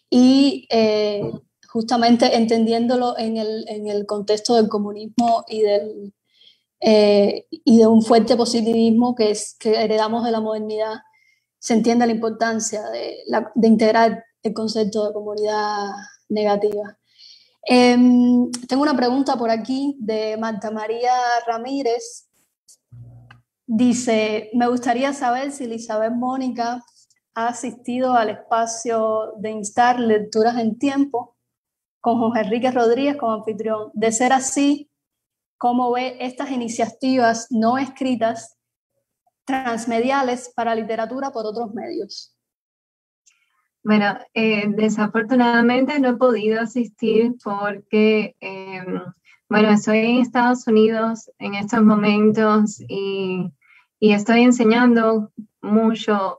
B: Y justamente entendiéndolo en el contexto del comunismo y de un fuerte positivismo que heredamos de la modernidad, se entiende la importancia de integrar el concepto de comunidad negativa. Tengo una pregunta por aquí de Marta María Ramírez. Dice, me gustaría saber si Elizabeth Mónica ha asistido al espacio de Instar Lecturas en Tiempo con Jorge Enrique Rodríguez como anfitrión. De ser así, ¿cómo ve estas iniciativas no escritas transmediales para literatura por otros medios?
C: Bueno, desafortunadamente no he podido asistir porque, bueno, estoy en Estados Unidos en estos momentos y estoy enseñando mucho,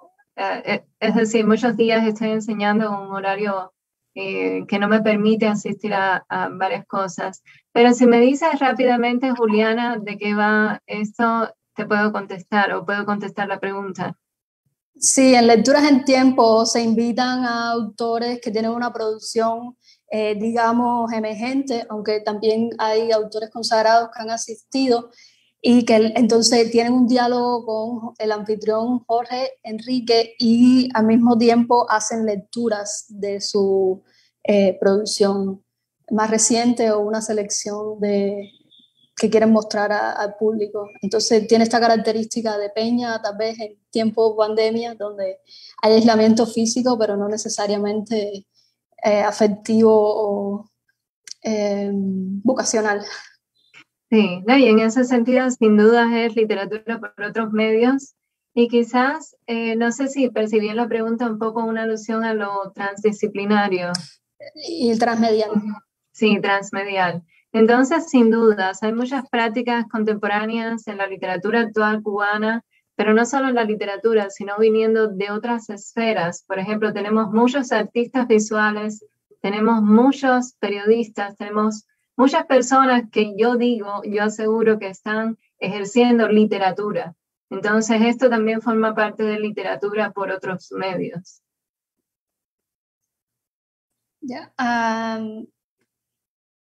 C: es decir, muchos días estoy enseñando un horario que no me permite asistir a varias cosas. Pero si me dices rápidamente, Juliana, de qué va esto, te puedo contestar o puedo contestar la pregunta.
B: Sí, en Lecturas en Tiempo se invitan a autores que tienen una producción digamos, emergentes, aunque también hay autores consagrados que han asistido y que entonces tienen un diálogo con el anfitrión Jorge Enrique y al mismo tiempo hacen lecturas de su producción más reciente o una selección que quieren mostrar al público. Entonces tiene esta característica de peña, tal vez en tiempo pandemia, donde hay aislamiento físico, pero no necesariamente afectivo o vocacional.
C: Sí, no, y en ese sentido, sin duda es literatura por otros medios. Y quizás, no sé si percibí en la pregunta un poco una alusión a lo transdisciplinario.
B: Y el transmedial.
C: Sí, transmedial. Entonces, sin dudas, hay muchas prácticas contemporáneas en la literatura actual cubana, pero no solo en la literatura, sino viniendo de otras esferas. Por ejemplo, tenemos muchos artistas visuales, tenemos muchos periodistas, tenemos muchas personas que yo aseguro que están ejerciendo literatura. Entonces, esto también forma parte de literatura por otros medios.
B: Ya.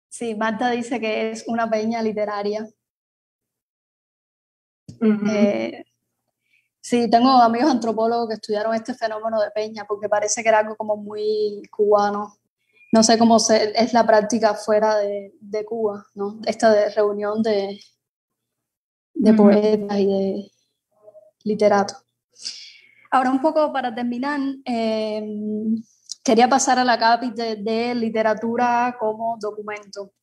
B: Sí, Marta dice que es una peña literaria. Sí, tengo amigos antropólogos que estudiaron este fenómeno de peña porque parece que era algo como muy cubano. No sé cómo es la práctica fuera de Cuba, ¿no? Esta de reunión de poetas y de literatos. Ahora, un poco para terminar, quería pasar a la cápita de literatura como documento.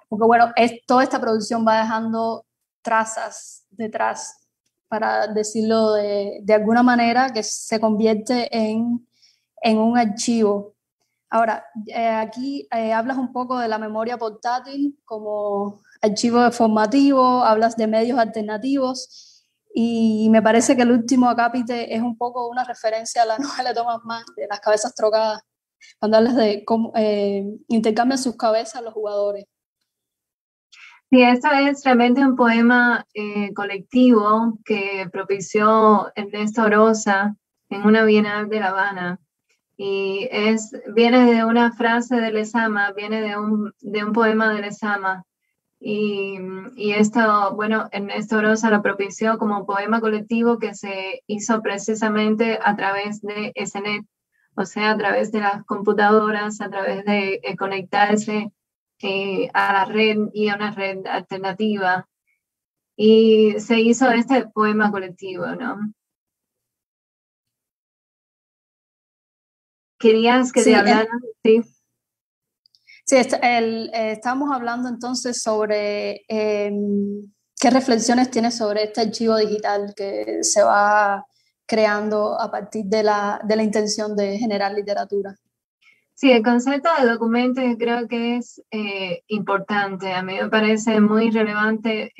B: Porque bueno, toda esta producción va dejando trazas detrás, para decirlo de alguna manera, que se convierte en un archivo. Ahora, aquí hablas un poco de la memoria portátil como archivo formativo, hablas de medios alternativos y me parece que el último acápite es un poco una referencia a la novela de Thomas Mann, de Las cabezas trocadas, cuando hablas de cómo intercambian sus cabezas los jugadores.
C: Sí, esto es realmente un poema colectivo que propició Ernesto Orosa en una Bienal de La Habana. Y viene de una frase de Lezama, viene de un poema de Lezama. Y esto, bueno, Ernesto Orosa lo propició como poema colectivo que se hizo precisamente a través de SNET, o sea, a través de las computadoras, a través de conectarse a la red y a una red alternativa. Y se hizo este poema colectivo, ¿no? ¿Querías que te hablara? Sí.
B: Sí, estamos hablando entonces sobre qué reflexiones tienes sobre este archivo digital que se va creando a partir de la intención de generar literatura.
C: Sí, el concepto de documento creo que es importante. A mí me parece muy relevante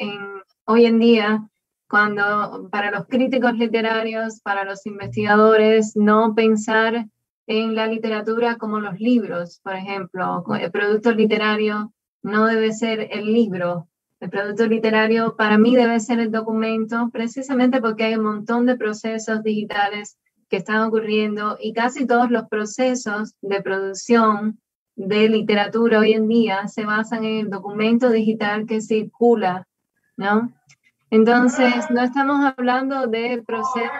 C: hoy en día, cuando para los críticos literarios, para los investigadores, no pensar en la literatura como los libros, por ejemplo. El producto literario no debe ser el libro. El producto literario para mí debe ser el documento, precisamente porque hay un montón de procesos digitales que están ocurriendo y casi todos los procesos de producción de literatura hoy en día se basan en el documento digital que circula, ¿no? Entonces, no estamos hablando de procesos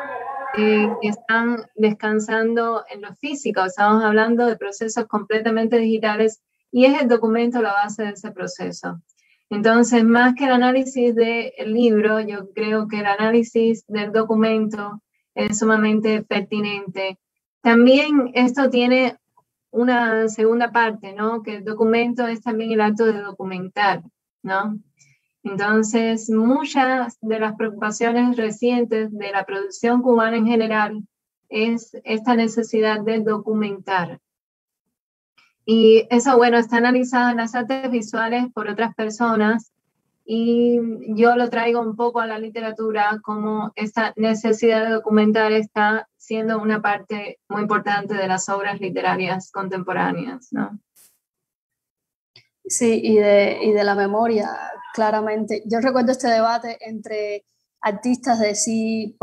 C: que están descansando en lo físico, estamos hablando de procesos completamente digitales y es el documento la base de ese proceso. Entonces, más que el análisis del libro, yo creo que el análisis del documento es sumamente pertinente. También esto tiene una segunda parte, ¿no? Que el documento es también el acto de documentar, ¿no? Entonces, muchas de las preocupaciones recientes de la producción cubana en general es esta necesidad de documentar. Y eso, bueno, está analizado en las artes visuales por otras personas y yo lo traigo un poco a la literatura como esta necesidad de documentar está siendo una parte muy importante de las obras literarias contemporáneas, ¿no?
B: Sí, y de la memoria, claramente. Yo recuerdo este debate entre artistas de si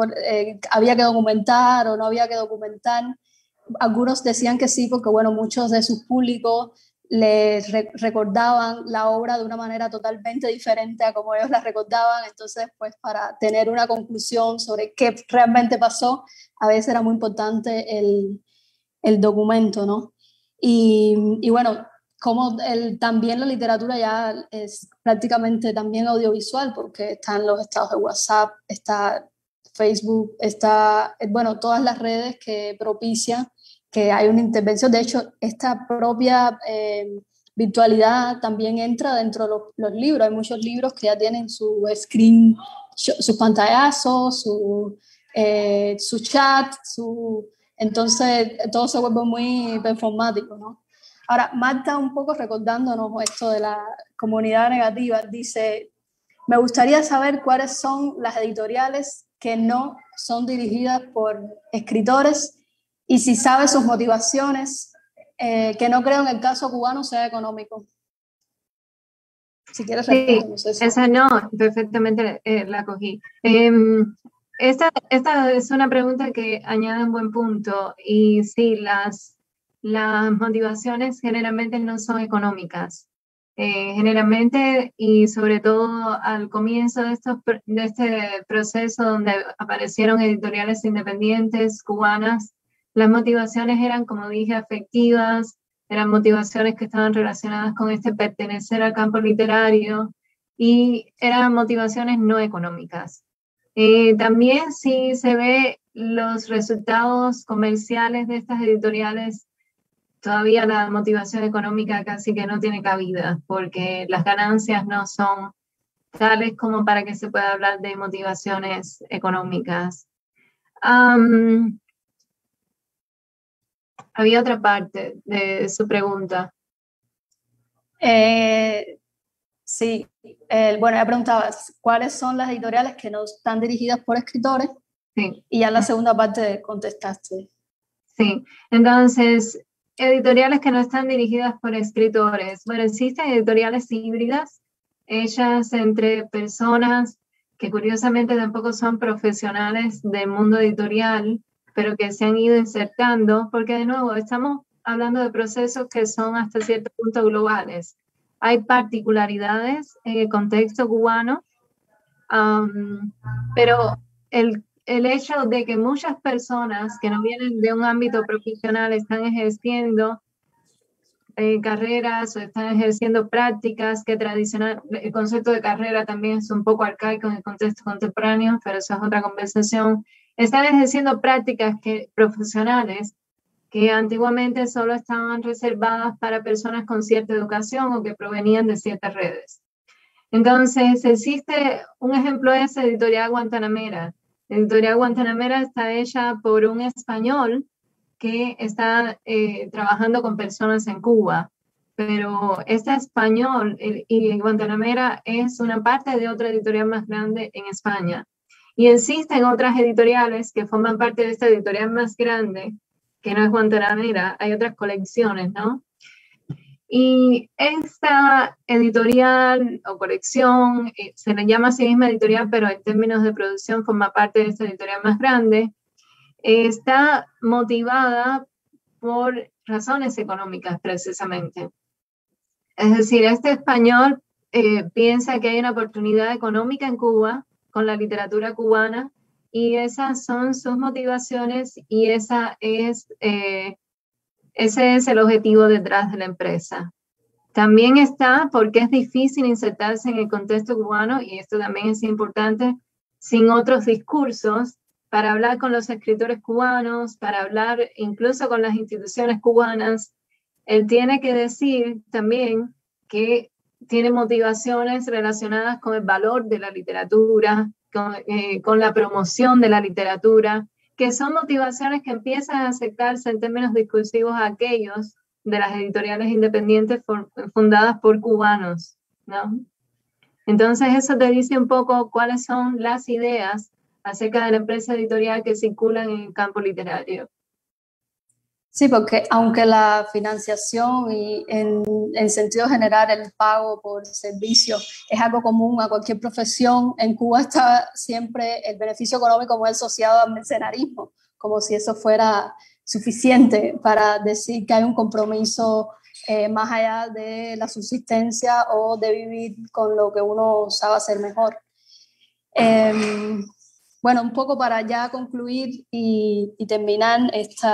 B: había que documentar o no había que documentar. algunos decían que sí, porque bueno, muchos de sus públicos les recordaban la obra de una manera totalmente diferente a como ellos la recordaban. Entonces, pues para tener una conclusión sobre qué realmente pasó, a veces era muy importante el documento, ¿no? Y bueno, como también la literatura ya es prácticamente también audiovisual, porque están los estados de WhatsApp, está Facebook, está, bueno, todas las redes que propician que hay una intervención. De hecho, esta propia virtualidad también entra dentro de los libros. Hay muchos libros que ya tienen su screen, sus pantallazos, su chat, entonces todo se vuelve muy performático, ¿no? Ahora, Marta, un poco recordándonos esto de la comunidad negativa, dice, me gustaría saber cuáles son las editoriales que no son dirigidas por escritores y si sabe sus motivaciones, que no creo en el caso cubano sea económico. Si quieres responder,
C: Sí,
B: no sé si...
C: esa no, perfectamente la cogí. Esta es una pregunta que añade un buen punto y sí, las motivaciones generalmente no son económicas. Generalmente y sobre todo al comienzo de este proceso donde aparecieron editoriales independientes cubanas, las motivaciones eran, como dije, afectivas, eran motivaciones que estaban relacionadas con este pertenecer al campo literario y eran motivaciones no económicas. También sí se ve los resultados comerciales de estas editoriales, todavía la motivación económica casi que no tiene cabida, porque las ganancias no son tales como para que se pueda hablar de motivaciones económicas. Había otra parte de su pregunta.
B: Sí, bueno, ya preguntabas, ¿cuáles son las editoriales que no están dirigidas por escritores?
C: Sí.
B: Y ya la segunda parte contestaste.
C: Sí, entonces, editoriales que no están dirigidas por escritores. Bueno, existen editoriales híbridas, hechas entre personas que curiosamente tampoco son profesionales del mundo editorial, pero que se han ido insertando, porque de nuevo estamos hablando de procesos que son hasta cierto punto globales. Hay particularidades en el contexto cubano, pero el hecho de que muchas personas que no vienen de un ámbito profesional están ejerciendo carreras o están ejerciendo prácticas que tradicional, el concepto de carrera también es un poco arcaico en el contexto contemporáneo, pero eso es otra conversación. Están ejerciendo prácticas profesionales que antiguamente solo estaban reservadas para personas con cierta educación o que provenían de ciertas redes. Entonces, existe un ejemplo de esa editorial Guantanamera. La editorial Guantanamera está hecha por un español que está trabajando con personas en Cuba, pero este español y Guantanamera es una parte de otra editorial más grande en España. Y existen otras editoriales que forman parte de esta editorial más grande, que no es Guantanamera, hay otras colecciones, ¿no? Y esta editorial o colección, se le llama a sí misma editorial, pero en términos de producción forma parte de esta editorial más grande, está motivada por razones económicas precisamente. Es decir, este español piensa que hay una oportunidad económica en Cuba con la literatura cubana y esas son sus motivaciones y ese es el objetivo detrás de la empresa. También está porque es difícil insertarse en el contexto cubano, y esto también es importante, sin otros discursos, para hablar con los escritores cubanos, para hablar incluso con las instituciones cubanas. Él tiene que decir también que tiene motivaciones relacionadas con el valor de la literatura, con la promoción de la literatura, que son motivaciones que empiezan a acercarse en términos discursivos a aquellos de las editoriales independientes fundadas por cubanos, ¿no? Entonces eso te dice un poco cuáles son las ideas acerca de la empresa editorial que circulan en el campo literario.
B: Sí, porque aunque la financiación y en sentido general el pago por servicio es algo común a cualquier profesión, en Cuba está siempre el beneficio económico muy asociado al mercenarismo, como si eso fuera suficiente para decir que hay un compromiso más allá de la subsistencia o de vivir con lo que uno sabe hacer mejor. Bueno, un poco para ya concluir y terminar este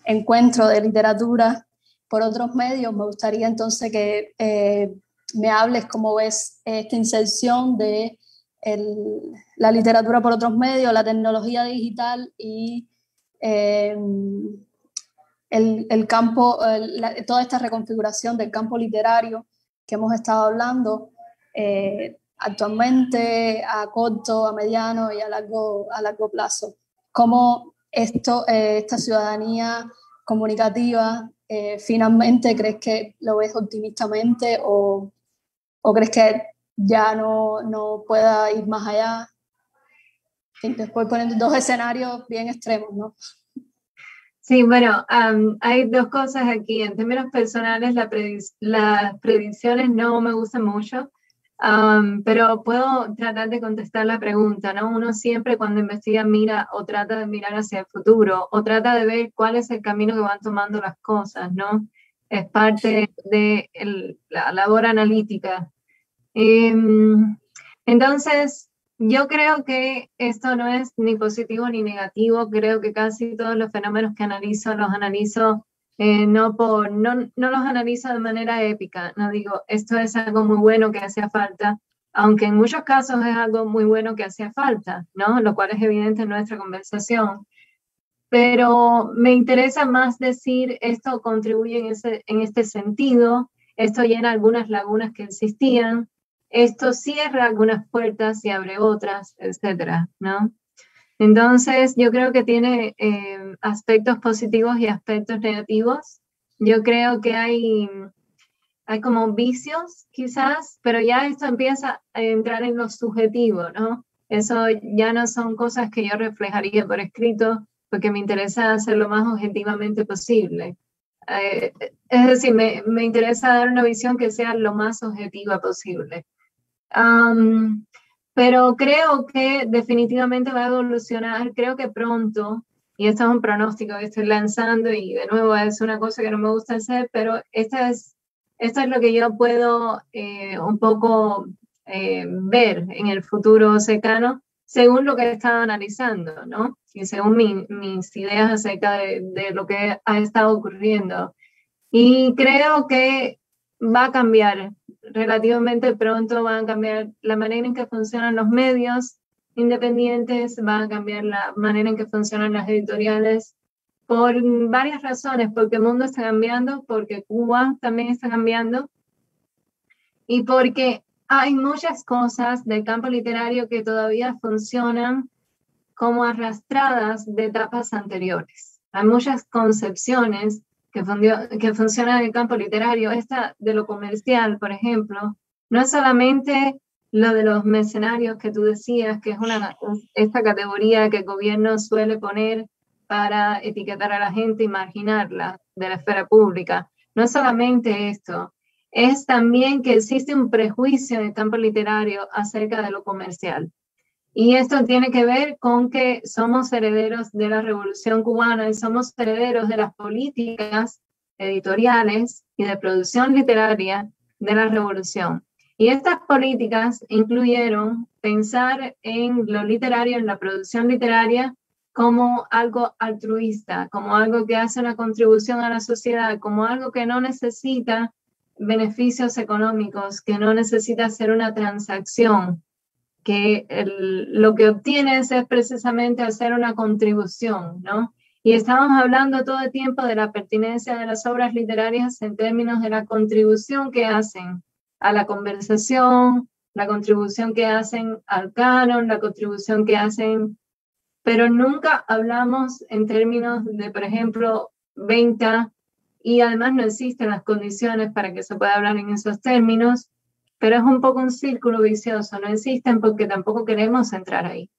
B: encuentro de literatura por otros medios, me gustaría entonces que me hables cómo ves esta inserción de la literatura por otros medios, la tecnología digital y el campo, toda esta reconfiguración del campo literario que hemos estado hablando actualmente a corto, a mediano y a largo plazo. ¿Cómo esta ciudadanía comunicativa finalmente crees que lo ves optimistamente o crees que ya no pueda ir más allá? Después poniendo dos escenarios bien extremos, ¿no?
C: Sí, bueno, hay dos cosas aquí. En términos personales, las predicciones no me gustan mucho, pero puedo tratar de contestar la pregunta, ¿no? Uno siempre cuando investiga mira o trata de mirar hacia el futuro o trata de ver cuál es el camino que van tomando las cosas, ¿no? Es parte de la labor analítica. Entonces, yo creo que esto no es ni positivo ni negativo. Creo que casi todos los fenómenos que analizo los analizo no los analizo de manera épica. No digo, esto es algo muy bueno que hacía falta, aunque en muchos casos es algo muy bueno que hacía falta, ¿no? Lo cual es evidente en nuestra conversación. Pero me interesa más decir, esto contribuye en este sentido, esto llena algunas lagunas que existían, esto cierra algunas puertas y abre otras, etcétera, ¿no? Entonces, yo creo que tiene aspectos positivos y aspectos negativos. Yo creo que hay como vicios, quizás, pero ya esto empieza a entrar en lo subjetivo, ¿no? Eso ya no son cosas que yo reflejaría por escrito, porque me interesa hacer lo más objetivamente posible. Es decir, me interesa dar una visión que sea lo más objetiva posible. Pero creo que definitivamente va a evolucionar, creo que pronto, y esto es un pronóstico que estoy lanzando y de nuevo es una cosa que no me gusta hacer, pero esto es lo que yo puedo un poco ver en el futuro cercano, según lo que he estado analizando, ¿no? Y según mis ideas acerca de lo que ha estado ocurriendo. Y creo que va a cambiar relativamente pronto, va a cambiar la manera en que funcionan los medios independientes, va a cambiar la manera en que funcionan las editoriales, por varias razones, porque el mundo está cambiando, porque Cuba también está cambiando, y porque hay muchas cosas del campo literario que todavía funcionan como arrastradas de etapas anteriores. Hay muchas concepciones que funcionan en el campo literario. Esta de lo comercial, por ejemplo, no es solamente lo de los mercenarios que tú decías, que es esta categoría que el gobierno suele poner para etiquetar a la gente y marginarla de la esfera pública. No es solamente esto, es también que existe un prejuicio en el campo literario acerca de lo comercial. Y esto tiene que ver con que somos herederos de la Revolución Cubana y somos herederos de las políticas editoriales y de producción literaria de la Revolución. Y estas políticas incluyeron pensar en lo literario, en la producción literaria, como algo altruista, como algo que hace una contribución a la sociedad, como algo que no necesita beneficios económicos, que no necesita hacer una transacción, que lo que obtienes es precisamente hacer una contribución, ¿no? Y estamos hablando todo el tiempo de la pertinencia de las obras literarias en términos de la contribución que hacen a la conversación, la contribución que hacen al canon, la contribución que hacen, pero nunca hablamos en términos de, por ejemplo, venta, y además no existen las condiciones para que se pueda hablar en esos términos, pero es un poco un círculo vicioso, no existen porque tampoco queremos entrar ahí.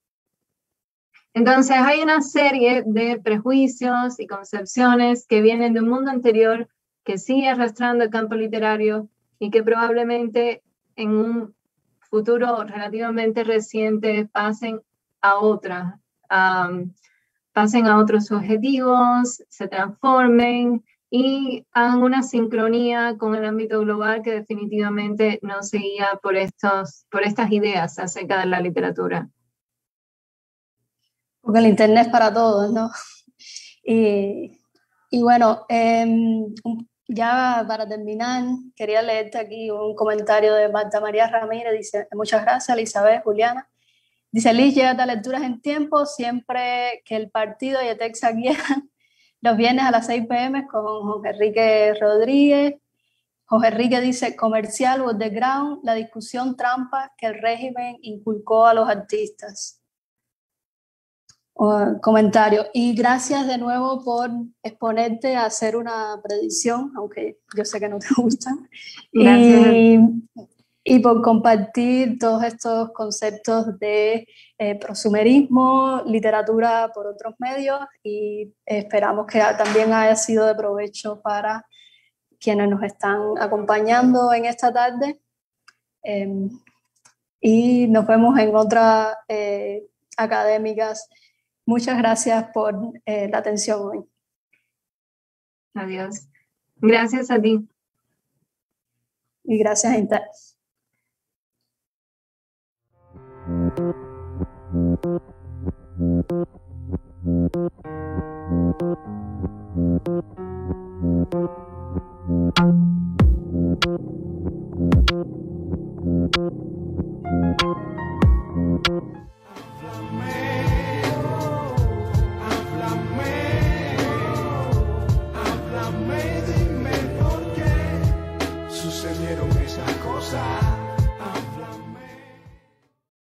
C: Entonces hay una serie de prejuicios y concepciones que vienen de un mundo anterior que sigue arrastrando el campo literario y que probablemente en un futuro relativamente reciente pasen a otra pasen a otros objetivos, se transformen y hagan una sincronía con el ámbito global que definitivamente no se guía por estas ideas acerca de la literatura.
B: Porque el Internet es para todos, ¿no? Y bueno, ya para terminar, quería leerte aquí un comentario de Marta María Ramírez. Dice: muchas gracias, Elizabeth, Juliana. Dice: Liz, llega a lecturas en tiempo, siempre que el partido y ETEXA quieran, los viernes a las 6 p.m. con Jorge Enrique Rodríguez. Jorge Enrique dice: comercial o underground, la discusión trampa que el régimen inculcó a los artistas. Comentario. Y gracias de nuevo por exponerte a hacer una predicción, aunque yo sé que no te gustan.
C: Gracias.
B: Y por compartir todos estos conceptos de prosumerismo, literatura por otros medios, y esperamos que también haya sido de provecho para quienes nos están acompañando en esta tarde. Y nos vemos en otras académicas. Muchas gracias por la atención hoy.
C: Adiós. Gracias a ti.
B: Y gracias a Inter.
A: Thank you.